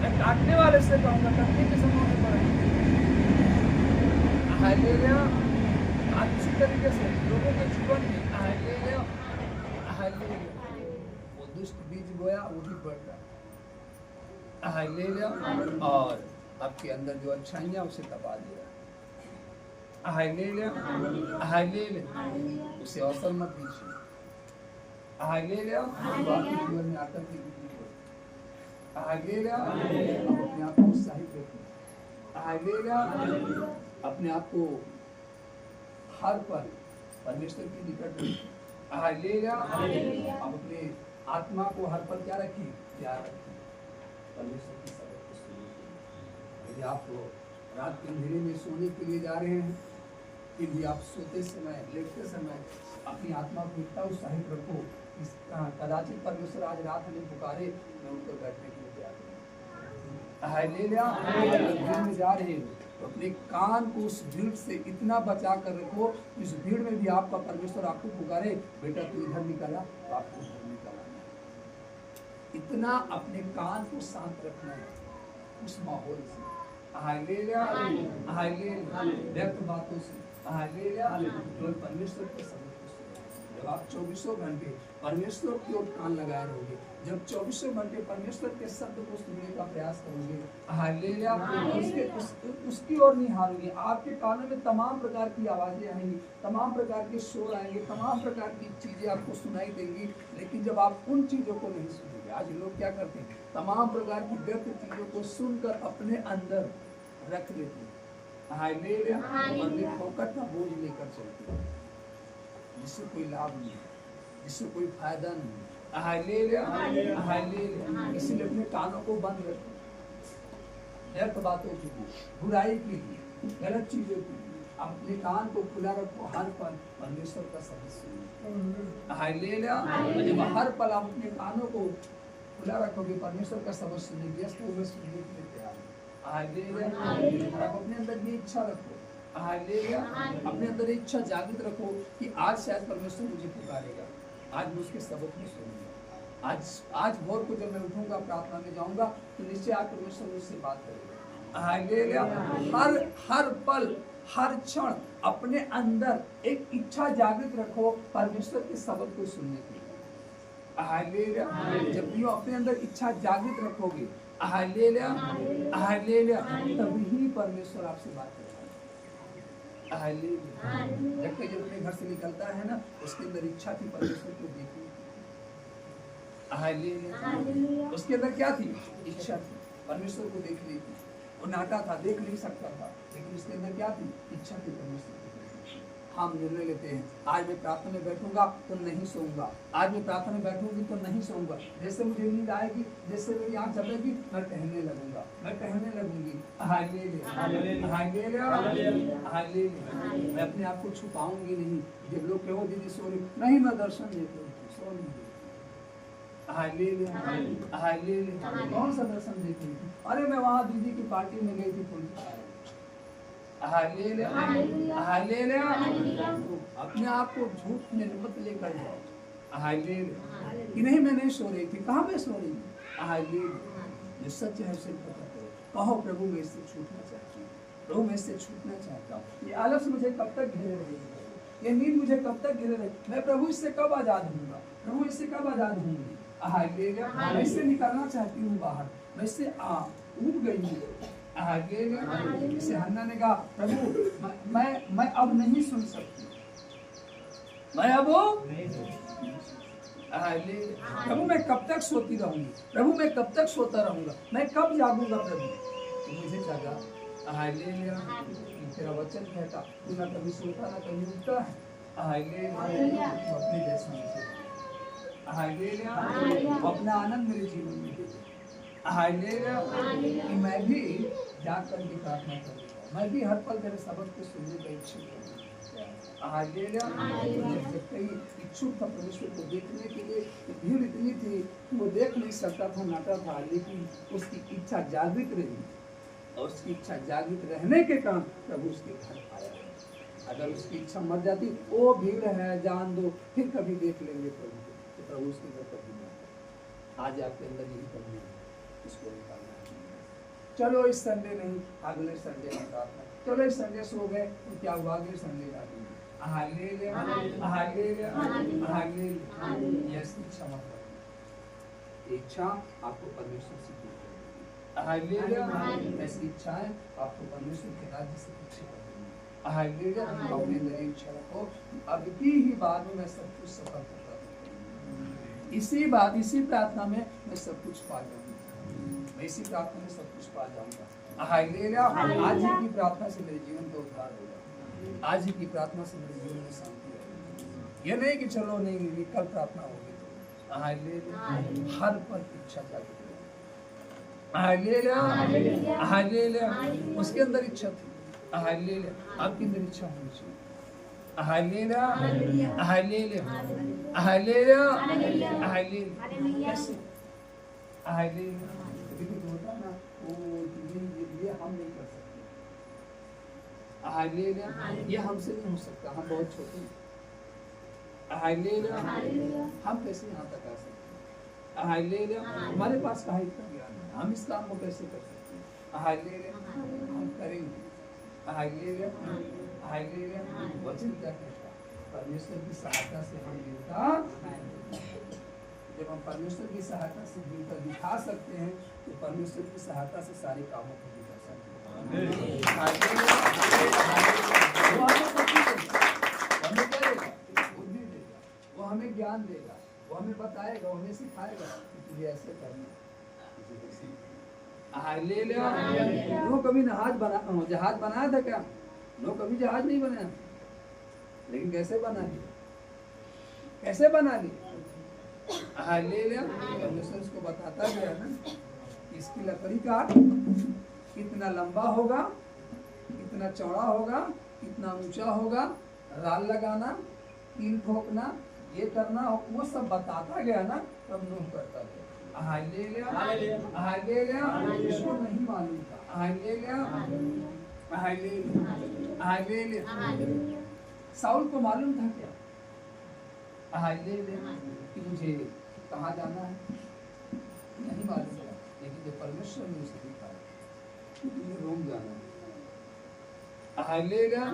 मैं काटने वाले से कहूँगा काटने के समय में पड़ेगा। अच्छी तरीके से लोगों के जीवन में वो दुष्ट बीज बोया वो भी बढ़ रहा और आपके अंदर जो अच्छाइयाँ उसे दबा दिया। उसे अवसर मत दीजिए। जीवन में आतंकी अपने आप को उत्साहित रखिए। अपने आप को हर पल परमेश्वर के निकट रखिए। अब अपने आत्मा को हर पल क्या रखिए, प्यार रखिए। परमेश्वर की सबक को सुनिए। यदि आप रात के अंधेरे में सोने के लिए जा रहे हैं, फिर भी आप सोते समय लेटते समय अपनी आत्मा को इतना उत्साहित रखो, कदाचित परमेश्वर आज रात हमें पुकारे, मैं उनको बैठने के लिए तैयार हूँ। जा रहे हो तो अपने कान को उस भीड़ से इतना बचा कर रखो, इस भीड़ में भी आपका परमेश्वर आपको पुकारे, बेटा तू इधर निकला तो आपको उधर निकलना। इतना अपने कान को शांत रखना है उस माहौल से, व्यक्त बातों से, परमेश्वर के शब्द को सुनो। जब आप 24 घंटे परमेश्वर की ओर कान लगाए रहोगे, जब 24 घंटे परमेश्वर के शब्द को सुनने का प्रयास करोगे, उसकी ओर नहीं हारोगे, आपके कानों में तमाम प्रकार की आवाजें आएंगी, तमाम प्रकार के शोर आएंगे, तमाम प्रकार की चीजें आपको सुनाई देंगी, लेकिन जब आप उन चीजों को नहीं सुनोगे। आज लोग क्या करते हैं, तमाम प्रकार की व्यर्थ चीजों को सुनकर अपने अंदर रख लेते हैं और फोकट का बोझ लेकर चलते हैं, जिससे कोई लाभ नहीं, जिससे कोई फायदा नहीं। इसलिए अपने कानों को बंद रखो, व्यर्थ बातों के लिए, बुराई के लिए, गलत चीजों के लिए अपने कान को खुला रखो। हर पल परमेश्वर का शब्द सुनो। जब हर पल आप अपने कानों को खुला रखोगे, परमेश्वर का शब्द सुनने के लिए तैयार है। आप अपने अंदर ये इच्छा रखो, अपने अंदर इच्छा जागृत रखो कि आज शायद परमेश्वर मुझे पुकारेगा, आज मैं उसके सबक में सुनूंगा। आज भोर को जब मैं उठूंगा, प्रार्थना में जाऊंगा, तो निश्चय आज परमेश्वर मुझसे बात करेगा। हर पल हर क्षण अपने अंदर एक इच्छा जागृत रखो परमेश्वर के शब्द को सुनने की। जब भी अपने अंदर इच्छा जागृत रखोगे, तभी परमेश्वर आपसे बात करेगा। जब कोई अपने घर से निकलता है ना, उसके अंदर इच्छा थी परमेश्वर को देखने की। उसके अंदर क्या थी, इच्छा थी परमेश्वर को देखने की। वो नाटा था, देख नहीं सकता था, लेकिन उसके अंदर क्या थी, इच्छा थी परमेश्वर को। हम निर्णय लेते हैं, आज मैं प्रार्थना में बैठूंगा तो नहीं सोऊंगा, आज मैं प्रार्थना में बैठूंगी तो नहीं सोऊंगा, जैसे मुझे नींद आएगी, जैसे मेरी आंख चलेगी, मैं टहलने लगूंगा, मैं टहलने लगूंगी। मैं अपने आप को छुपाऊंगी नहीं। जब लोग कहो दीदी सो रही, नहीं मैं दर्शन देती हूँ, सो नहीं। कौन सा दर्शन देती थी? अरे मैं वहाँ दीदी की पार्टी में गई थी, अपने आप को झूठ में मत लेकर जाओ कि नहीं मैं नहीं सो रही थी, कहाँ मैं सो रही हूँ। जो सच है उसे पता करो, कहो प्रभु मैं इससे छूटना चाहती हूँ, प्रभु मैं इससे छूटना चाहता हूँ। ये आलस मुझे कब तक घेरे रहेगी, ये नींद मुझे कब तक घेरे रहेगी, मैं प्रभु इससे कब आजाद होऊंगा, प्रभु इससे कब आजाद होंगी। मैं इससे निकलना चाहती हूँ बाहर, मैं इससे उब गई हूँ। इसे हन्ना ने कहा प्रभु मैं अब नहीं सुन सकती, मैं अब प्रभु मैं कब तक सोती रहूंगी, प्रभु मैं कब तक सोता रहूंगा, मैं कब जागूंगा प्रभु। तो मुझे जागा, तेरा वचन कहता तू ना कभी सोता ना कभी उठता है। अपने जैसा हालेलुया। अपना आनंद मेरे जीवन में दे दे। हालेलुया। कि मैं भी जाकर की प्रार्थना करूँगा, मैं भी हर पल तेरे शब्द को सुनने का इच्छुक हूँ। हालेलुया। जब कई इच्छुक था परमेश्वर को देखने के लिए, भीड़ इतनी थी कि वो देख नहीं सकता था, नाटा था, लेकिन उसकी इच्छा जागृत रही और उसकी इच्छा जागृत रहने के कारण प्रभु उसके घर आया। अगर उसकी इच्छा मर जाती, वो भीड़ है जान दो, फिर कभी देख लेंगे प्रभु को, तो प्रभु उसके घर कभी नहीं आता। आज आपके अंदर यही करनी है, इसको निकालना है। चलो इस संडे नहीं, अगले संडे में प्रार्थना, चलो इस संडे सो गए तो क्या हुआ, अगले संडे डालेंगे। हालेलुया। हालेलुया। हालेलुया। यस, इच्छा मत करो, इच्छा आपको परमेश्वर से दूर करेगी। हालेलुया। ऐसी इच्छाएं आपको परमेश्वर के राज्य से पीछे कर देंगी। हालेलुया। अपने अंदर इच्छा रखो, अब की ही बात में मैं सब कुछ सफल करता हूँ, इसी बात, इसी प्रार्थना में मैं सब कुछ पा जाऊंगा, मैं इसी प्रार्थना में सब कुछ पा जाऊंगा। हालेलुया। आज ही की प्रार्थना से मेरे जीवन का उद्धार होगा, आज ही की प्रार्थना से मेरे जीवन में शांति है। ये नहीं कि चलो नहीं कल प्रार्थना होगी तो। हालेलुया। हर पल इच्छा जागृत है। हालेलुया। हालेलुया। उसके अंदर इच्छा थी। हालेलुया। आपके अंदर इच्छा होनी चाहिए। हालेलुया। हालेलुया। हालेलुया। हालेलुया। कैसे? हालेलुया। लेकिन होता ना वो ये हम नहीं कर सकते। हालेलुया। ये हमसे नहीं हो सकता, हम बहुत छोटे हैं। हालेलुया। हम कैसे यहाँ तक आ सकते हैं? हालेलुया। हमारे पास कहाँ इतना ज्ञान है, हम इस काम को कैसे कर सकते हैं? हालेलुया। हम करेंगे। हालेलुया। हालेलुया। वचन क्या कहता है? परमेश्वर की सहायता से हम जीविका, जब हम परमेश्वर की सहायता से जीविका दिखा सकते हैं तो परमेश्वर की सहायता से सारे कामों को भी कर सकते हैं। वो हमें शक्ति देगा, हमें क्या देगा? बुद्धि देगा, वो हमें ज्ञान देगा, वो हमें बताएगा, वो हमें सिखाएगा कि तुझे ऐसे करना। हालेलुया। वो कभी जहाज बनाया था क्या? नो कभी जहाज नहीं बनाया, लेकिन कैसे बना लिया? कैसे बना लिया? हालेलुया। परमेश्वर उसको बताता गया ना, इसकी लकड़ी का कितना लंबा होगा, कितना चौड़ा होगा, कितना ऊंचा होगा, राल लगाना, कील ठोकना, ये करना, वो सब बताता गया ना, तब नूह करता गया। हालेलुया। हालेलुया। इसको नहीं मालूम था। हालेलुया। हालेलुया। हालेलुया। साउल को मालूम था क्या? हालेलुया। कि मुझे कहाँ जाना है नहीं मालूम था, लेकिन जब परमेश्वर ने उसे दिखाया कि तुझे रोम जाना है। हालेलुया।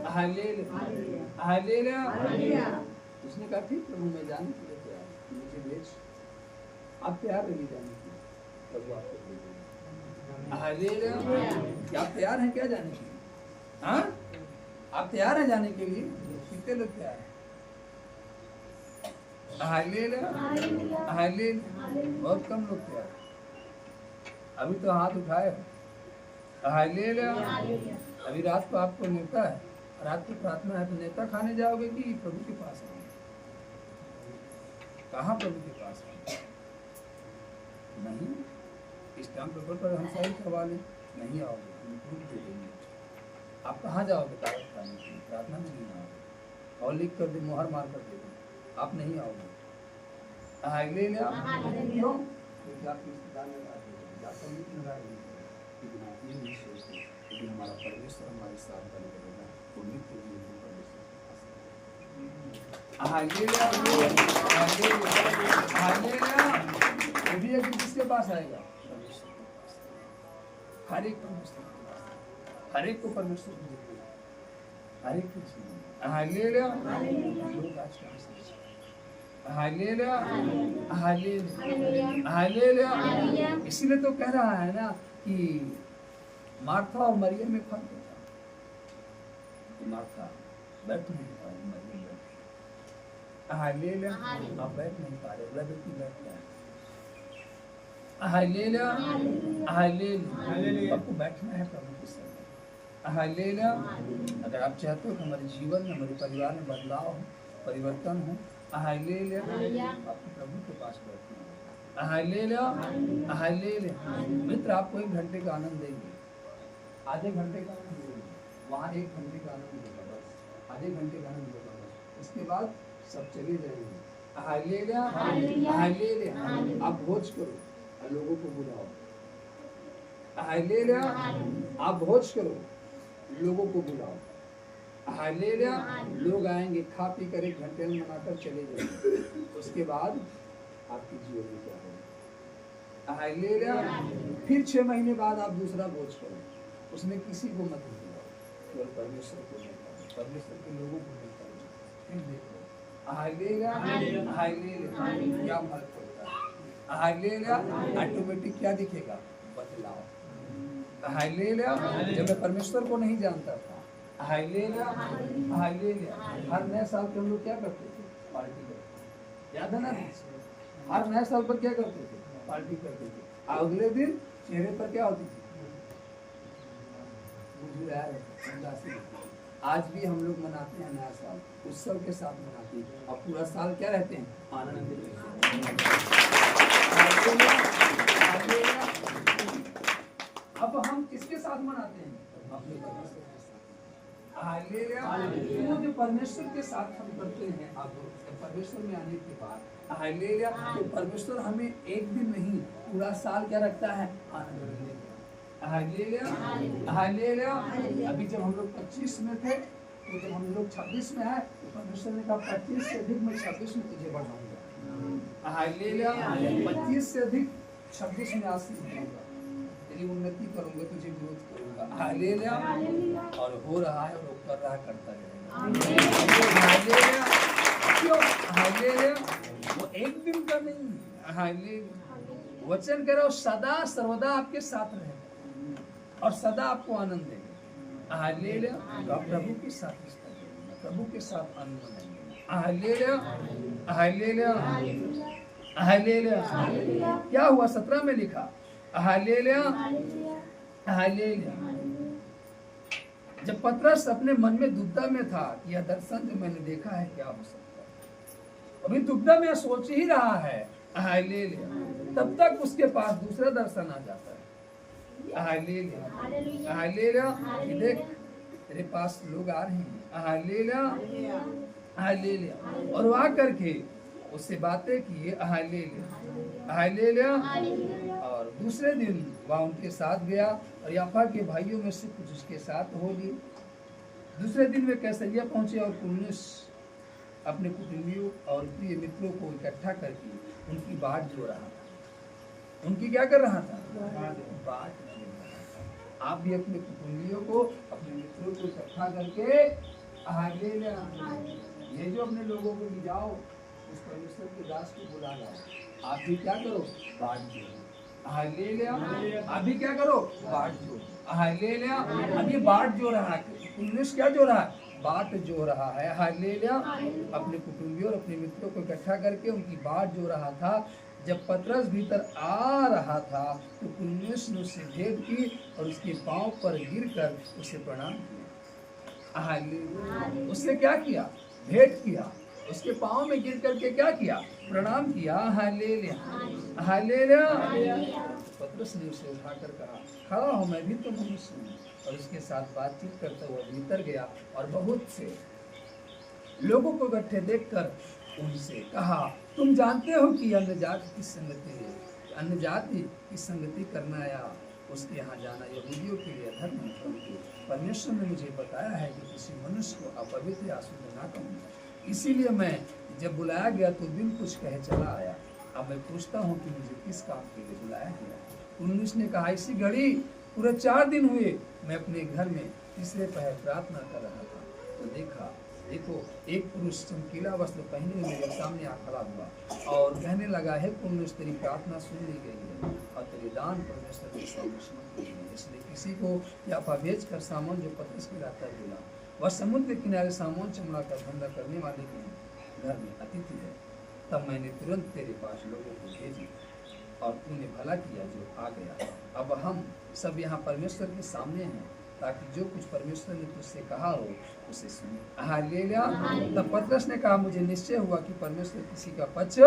हालेलुया। हालेलुया। उसने कहा ठीक प्रभु मैं जाने के लिए तैयार, मुझे भेज, आप तैयार रहिए जाने के लिए, प्रभु आपको भेजेगा। हालेलुया। आप तैयार हैं क्या जाने के लिए? हाँ, आप तैयार हैं जाने के लिए? कितने लोग तैयार हैं? हालेलुया। हालेलुया। बहुत कम लोग तैयार। अभी तो हाथ उठाए। हालेलुया। अभी रात को आपको नेता है, रात को प्रार्थना है, तो नेता खाने जाओगे कि प्रभु के पास आओगे? कहाँ प्रभु के पास आओगे? नहीं, इस टाइम पेपर पर हम साइन करवा लें, नहीं आओगे, हम प्रूफ दे देंगे। आप कहाँ जाओगे कागज खाने के लिए? प्रार्थना में नहीं आओगे, और लिख कर दे, मुहर मार कर दे, आप नहीं आओगे। हालेलुया। क्यों? क्योंकि आप रिश्तेदार लगा देंगे, जाकर नहीं लगा देंगे, लेकिन आप ये नहीं सोचते कि हमारा परमेश्वर हमारे साथ बनेगा, तो नित्य जीवन में परमेश्वर के पास। हालेलुया। हालेलुया। हालेलुया। वो भी एक दिन किसके पास आएगा? परमेश्वर के पास। हर एक परमेश्वर के पास, हर एक को परमेश्वर को देखना, हर एक को जीवन। हालेलुया। लोग आज का हालेलुया। हालेलुया। हालेलुया। इसीलिए तो कह रहा है ना कि मार्था और मरियम में फर्क होता है। मार्था बैठ नहीं पा रही, मरियम बैठ। हालेलुया। आप बैठ नहीं पा रहे, व्यक्ति बैठ गया। हालेलुया। हालेलुया। आपको बैठना है प्रभु के साथ। हालेलुया। अगर आप चाहते हो कि हमारे जीवन में, हमारे परिवार में बदलाव हो, परिवर्तन हो, हालेलुया। अपने प्रभु के पास बैठना। Hallelujah, hallelujah. मित्र आपको 1 घंटे का आनंद देंगे, आधे घंटे का आनंद देंगे, वहाँ 1 घंटे का आनंद देगा बस, आधे घंटे का आनंद देगा बस, उसके बाद सब चले जाएंगे। Hallelujah, hallelujah. आप भोज करो और लोगों को बुलाओ। हालेलुया, आप भोज करो, लोगों को बुलाओ। हालेलुया, लोग आएंगे, खा पी कर 1 घंटे में मनाकर चले जाएंगे, उसके बाद आपकी जीवन में क्या होगा? हालेलुया। फिर 6 महीने बाद आप दूसरा भोज करो, उसमें किसी को मत बुलाओ, केवल परमेश्वर को बुलाओ, परमेश्वर के लोगों को बुलाओ। फिर देखो हालेलुया, हालेलुया, क्या फर्क पड़ता है। हालेलुया, ऑटोमेटिक क्या दिखेगा? बदलाव। हालेलुया, जब मैं परमेश्वर को नहीं जानता था, हालेलुया, हालेलुया, हर नए साल पे हम लोग क्या करते थे? पार्टी करते थे, याद है ना? हर नए साल पर क्या करते थे? पार्टी करते थे। अगले दिन चेहरे पर क्या होती थी? उदासी। आज भी हम लोग मनाते हैं नया साल, उत्सव के साथ मनाते हैं, और पूरा साल क्या रहते हैं? आनंद में। अब हम किसके साथ मनाते हैं? अपने परमेश्वर के साथ। हालेलुया। वो जो परमेश्वर के साथ हम करते हैं, अब परमेश्वर में आने के बाद हालेलुया, तो परमेश्वर हमें एक दिन नहीं पूरा साल क्या रखता है? आनंद में। Hallelujah, hallelujah. अभी जब हम लोग 25 में थे, तो जब हम लोग 26 में आए, तो परमेश्वर ने कहा 25 से अधिक मैं 26 में तुझे बढ़ाऊंगा। हालेलुया, 25 से अधिक 26 में आशीष दूंगा, तेरी उन्नति करूंगा, तुझे ग्रोथ करूंगा। हालेलुया। और हो रहा है, और कर रहा, करता रहेगा। हालेलुया। क्यों? हालेलुया। वो एक दिन का नहीं, हालेलुया। वचन कह रहा हूं, सदा सर्वदा आपके साथ रहेगा और सदा आपको आनंद देगा। हालेलुया। तो आप प्रभु के साथ रिश्ता करेंगे, प्रभु के साथ आनंद मनाएंगे। Hallelujah, hallelujah, hallelujah. क्या हुआ? 17 में लिखा हालेलुया, हालेलुया। जब पतरस अपने मन में दुविधा में था कि यह दर्शन जो मैंने देखा है क्या हो सकता है, अभी दुविधा में सोच ही रहा है, हालेलुया, तब तक उसके पास दूसरा दर्शन आ जाता है। Hallelujah, hallelujah. देख तेरे पास लोग आ रहे हैं। Hallelujah, hallelujah. और वो आकर के उससे बातें किए। Hallelujah, hallelujah. और दूसरे दिन वह उनके साथ गया और याफा के भाइयों में से कुछ उसके साथ हो लिए। दूसरे दिन वे कैसरिया पहुंचे और कुरनेलियुस अपने कुटुंबियों और प्रिय मित्रों को इकट्ठा करके उनकी बाट जो रहा था। उनकी क्या कर रहा था? बाट। आप भी अपने कुटुंबियों को, अपने मित्रों को इकट्ठा करके हालेलुया, ये जो अपने लोगों को ले जाओ, उस परमेश्वर के दास को बुला लाओ। आप भी क्या करो? बाट जोड़ो। हालेलुया। आप भी क्या करो? बाट जोड़ो। हालेलुया। अब ये बाट जो रहा है, कुरनेलियुस क्या जो रहा है? बाट जो रहा है। हालेलुया। अपने कुटुंबियों और अपने मित्रों को इकट्ठा करके उनकी बाट जो रहा था। जब पतरस भीतर आ रहा था, तो कुरनेलियुस ने उससे भेंट की और उसके पांव पर गिरकर उसे प्रणाम किया। हालेलुया। उससे क्या किया? भेंट किया। उसके पांव में गिर करके क्या किया? प्रणाम किया। Hallelujah, hallelujah. पतरस ने उसे उठाकर कहा, खड़ा हो, मैं भी तो मनुष्य हूँ। और उसके साथ बातचीत करते हुए भीतर गया और बहुत से लोगों को इकट्ठे देखकर उनसे कहा, तुम जानते हो कि अन्य जाति की संगति करना या उसके यहाँ जाना यहूदियों के लिए धर्म है, परंतु परमेश्वर ने मुझे बताया है कि किसी मनुष्य को अपवित्र या अशुद्ध ना कहूँगा। इसीलिए मैं जब बुलाया गया तो बिन कुछ कहे चला आया। अब मैं पूछता हूँ कि मुझे किस काम के लिए बुलाया गया? कुरनेलियुस ने कहा, इसी घड़ी पूरे 4 दिन हुए मैं अपने घर में तीसरे पहर प्रार्थना कर रहा था, तो देखो एक पुरुष चमकीला वस्त्र पहने हुए मेरे सामने आ खड़ा हुआ और कहने लगा, है कुरनेलियुस, तेरी प्रार्थना सुन ली गई है और तेरे दान परमेश्वर के सामने समर्पित किए हैं। इसलिए किसी को याफा भेजकर सामान जो पतरस के लाता बोला, वह समुद्र के किनारे सामान चमड़ा का धंधा करने वाले के घर में अतिथि है। तब मैंने तुरंत तेरे पास लोगों को भेजी और तूने भला किया जो आ गया। अब हम सब यहाँ परमेश्वर के सामने हैं ताकि जो कुछ परमेश्वर ने तुझसे कहा हो उसे सुने। हालेलुया। तब पतरस ने कहा, मुझे निश्चय हुआ कि परमेश्वर किसी का पक्ष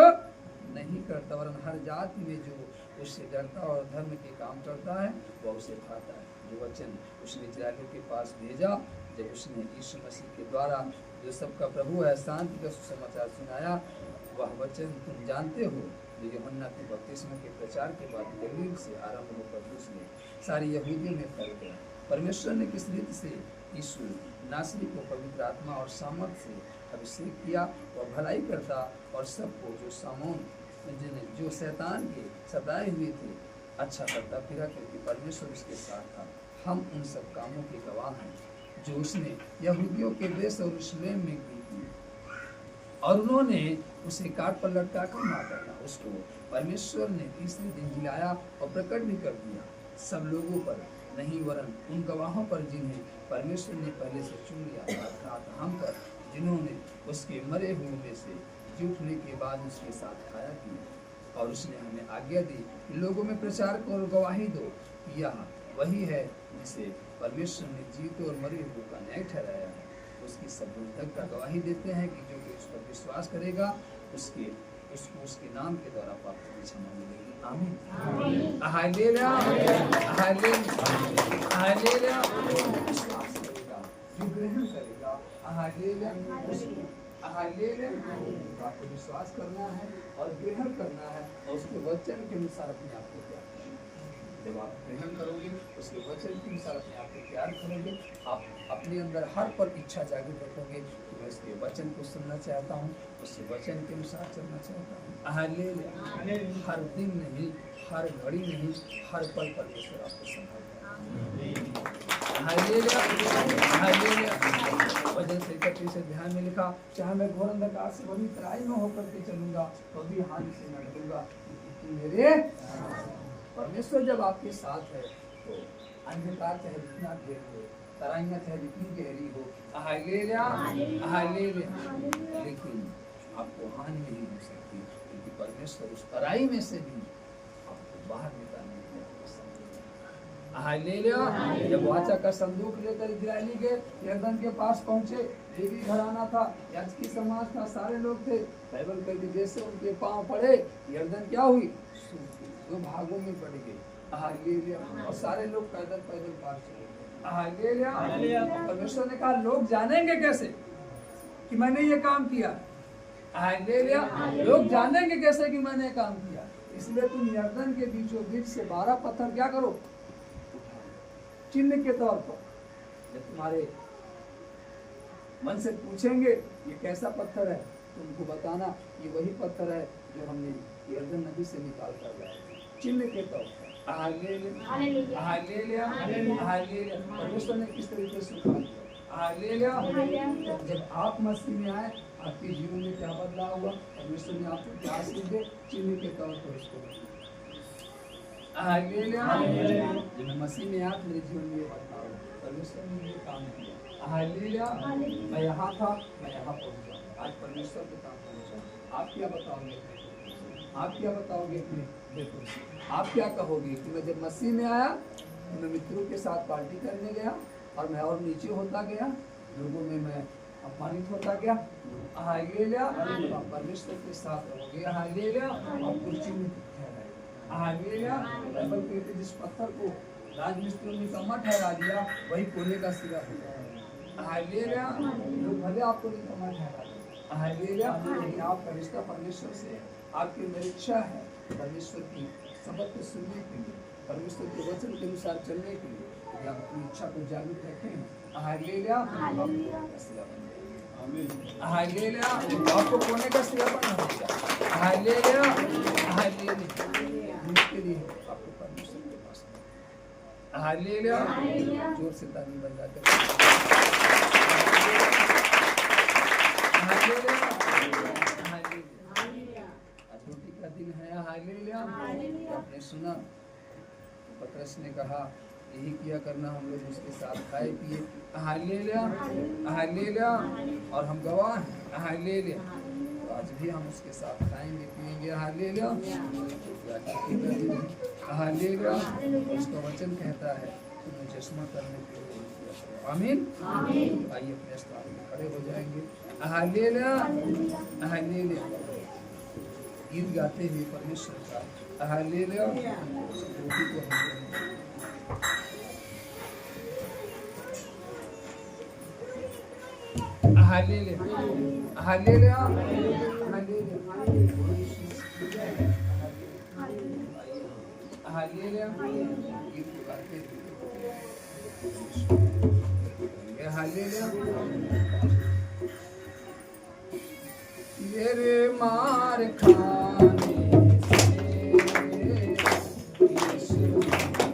नहीं करता, वरन हर जाति में जो उससे डरता और धर्म के काम करता है वह उसे खाता है। जो वचन उसने इस्राएलियों के पास भेजा जब उसने यीशु मसीह के द्वारा जो सबका प्रभु है शांति का सुसमाचार सुनाया, वह वचन तुम जानते हो जो यूहन्ना के बपतिस्मा के प्रचार के बाद गलील से आरंभ होकर दूसरे सारी यहूदियों में फैल गया। परमेश्वर ने किस रीति से यीशु नासरी को पवित्र आत्मा और सामर्थ से अभिषेक किया, वह भलाई करता और सबको जो सामोन जो शैतान के सताए हुए थे अच्छा करता फिरा, क्योंकि परमेश्वर उसके साथ था। हम उन सब कामों के गवाह हैं जो उसने यहूदियों के देश और यरूशलेम में की थी, और उन्होंने उसे काट पर लटका कर मार डाला। उसको परमेश्वर ने तीसरे दिन जिलाया और प्रकट भी कर दिया, सब लोगों पर नहीं वरन उन गवाहों पर जिन्हें परमेश्वर ने पहले से चुन लिया, अर्थात हम पर, जिन्होंने उसके मरे हुए में से जी उठने के बाद उसके साथ खाया पिया। और उसने हमें आज्ञा दी कि लोगों में प्रचार करो और गवाही दो कि यह वही है जिसे परमेश्वर ने जीते और मरे हुए का न्याय ठहराया है। उसकी सब तक का गवाही देते हैं कि जो कि उस पर विश्वास करेगा उसको उसके नाम के द्वारा पाप की क्षमा मिलेगी। आमीन। हालेलुया। हालेलुया। हालेलुया। विश्वास करेगा, जो ग्रहण करेगा, हालेलुया, हालेलुया, आपको विश्वास करना है और ग्रहण करना है और उसके वचन के अनुसार अपने आप को तैयार करेंगे। जब आप ग्रहण करोगे उसके वचन के अनुसार अपने आप को तैयार करोगे, आप अपने अंदर हर पल इच्छा जागृत रखोगे कि मैं उसके वचन को सुनना चाहता हूँ, उसके वचन के अनुसार चलना चाहता हूँ। हालेलुया। हर दिन नहीं, हर घड़ी नहीं, हर पल परमेश्वर आपको संभालता है। हालेलुया। हालेलुया। वचन से 31 अध्याय में लिखा, चाहे मैं घोर अंधकार से बड़ी तराई में होकर के चलूंगा तो भी हानि से न डरूंगा, मेरे परमेश्वर जब आपके साथ है तो अंधकार चाहे जितना घेर हो, तराइयां चाहे जितनी गहरी हो, हालेलुया, हालेलुया, लेकिन आपको हानि नहीं हो सकती, क्योंकि परमेश्वर उस तराई में से भी आपको बाहर निकालने के लिए हालेलुया। जब वाचा का संदूक लेकर इस्राएली के यरदन के पास पहुंचे, लेवी घराना था, याजकी समाज था, सारे लोग थे, बाइबल कहती जैसे उनके पांव पड़े यरदन क्या हुई, दो भागों में पड़ गई। हालेलुया। और सारे लोग पैदल पैदल पार चले गए। हालेलुया। परमेश्वर ने कहा लोग जानेंगे कैसे कि मैंने ये काम किया। हालेलुया। लोग जानेंगे कैसे कि मैंने काम किया, इसलिए तुम यरदन के बीचों बीच से 12 पत्थर क्या करो, चिन्ह के तौर पर। जब तुम्हारे मन से पूछेंगे ये कैसा पत्थर है, तुमको बताना ये वही पत्थर है जो हमने यरदन नदी से निकाल कर लाए, चिन्ह के तौर पर। हालेलुया। हालेलुया। हालेलुया। परमेश्वर ने किस तरीके से काम किया। हालेलुया। जब आप मसीह में आए, आपके जीवन में क्या बदलाव हुआ, परमेश्वर ने आपको क्या आशीष दी, चिन्ह के तौर पर उसको। हालेलुया। जब मैं मसीह में आया तो मेरे जीवन में ये बदलाव हुआ, परमेश्वर ने ये काम किया। हालेलुया। मैं यहाँ था, मैं यहाँ पहुँचा, आज परमेश्वर के काम पहुँचा। आप क्या बताओगे, आप क्या बताओगे अपने? देखो, आप क्या कहोगे कि मैं जब मसीह में आया तो मैं मित्रों के साथ पार्टी करने गया और मैं और नीचे होता गया, लोगों में मैं अपमानित होता गया। हालेलुया। परमेश्वर के साथ रहोगे, हालेलुया, और कुर्सी में ठहराएगा। हालेलुया। बाइबल कहती है जिस पत्थर को राजमिस्त्रियों ने निकम्मा ठहरा दिया वही कोने का सिरा होगा। हालेलुया। लोग भले आपको निकम्मा ठहरा दें, हालेलुया, लेकिन आपका रिश्ता परमेश्वर से है। आपकी मेरी इच्छा है परमेश्वर की शब्द को सुनने के लिए, परमेश्वर के वचन के अनुसार चलने के लिए, यदि आप अपनी इच्छा को जागृत रखें, हालेलुया, हालेलुया, आपको कोने का सिरा बना होगा। हालेलुया। हालेलुया। उसके लिए आपको परमेश्वर के पास, हालेलुया, जोर से ताली बजाकर हालेलुया। छुट्टी का दिन है, हालेलुया। आपने सुना पतरस ने कहा यही किया करना, हम लोग उसके साथ खाए पिए, हालेलुया, हालेलुया, और हम गवाह हैं, हालेलुया। तो आज भी हम उसके साथ खाएंगे पिएंगे, हालेलुया, हालेलुया। उसका वचन कहता है तुम्हें चश्मा करने के लिए किया करो। आमीन। आइए अपने स्थान में खड़े हो जाएंगे। Hallelujah, hallelujah. गीत गाते हुए परमेश्वर का हालेलुया स्तुति को हालेलुया, हालेलुया, हालेलुया, गीत गाते हुए हालेलुया। मेरे मार खाने से यीशु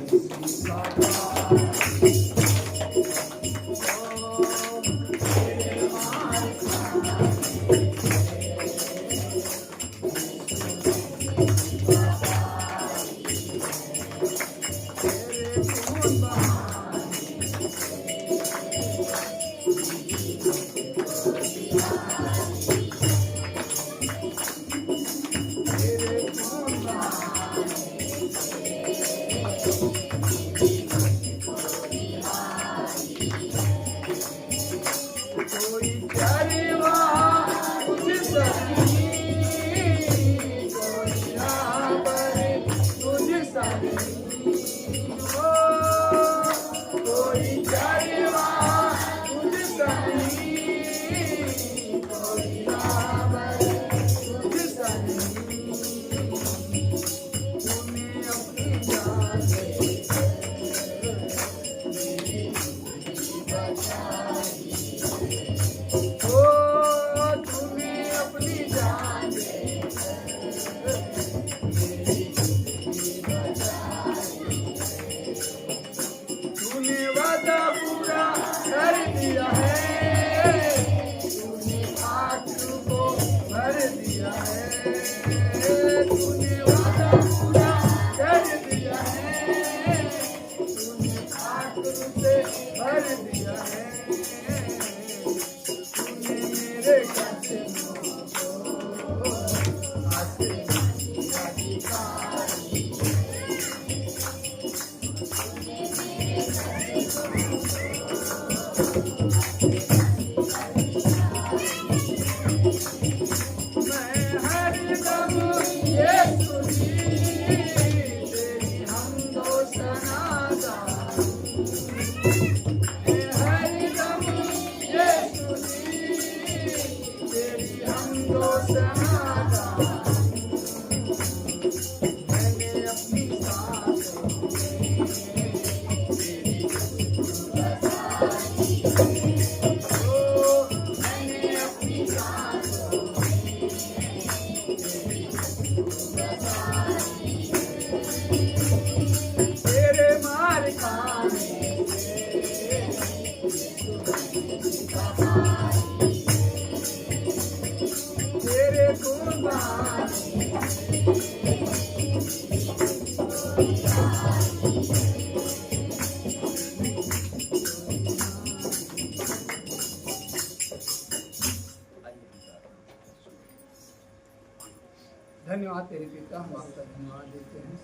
धन्यवाद तेरे पिता, हम आपका धन्यवाद देते हैं।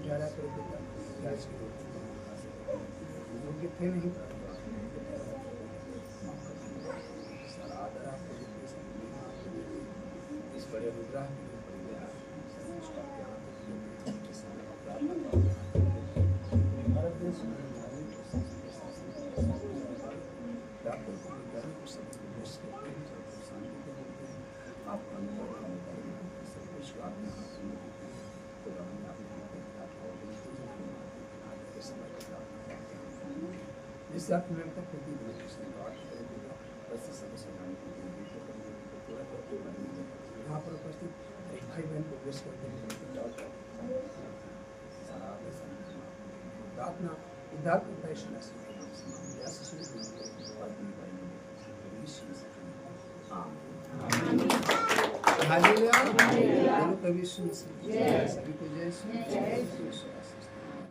ठहरा तेरे पिता योग्य थे नहीं, इस बड़े अनुग्रह भारत देश में जिससे आप मेरे तक यहाँ पर उपस्थित एक भाई बहन को विश करते हैं प्रार्थना उद्धार करता है। हालेलुया, बोलो कभी सुन सभी को जय श्री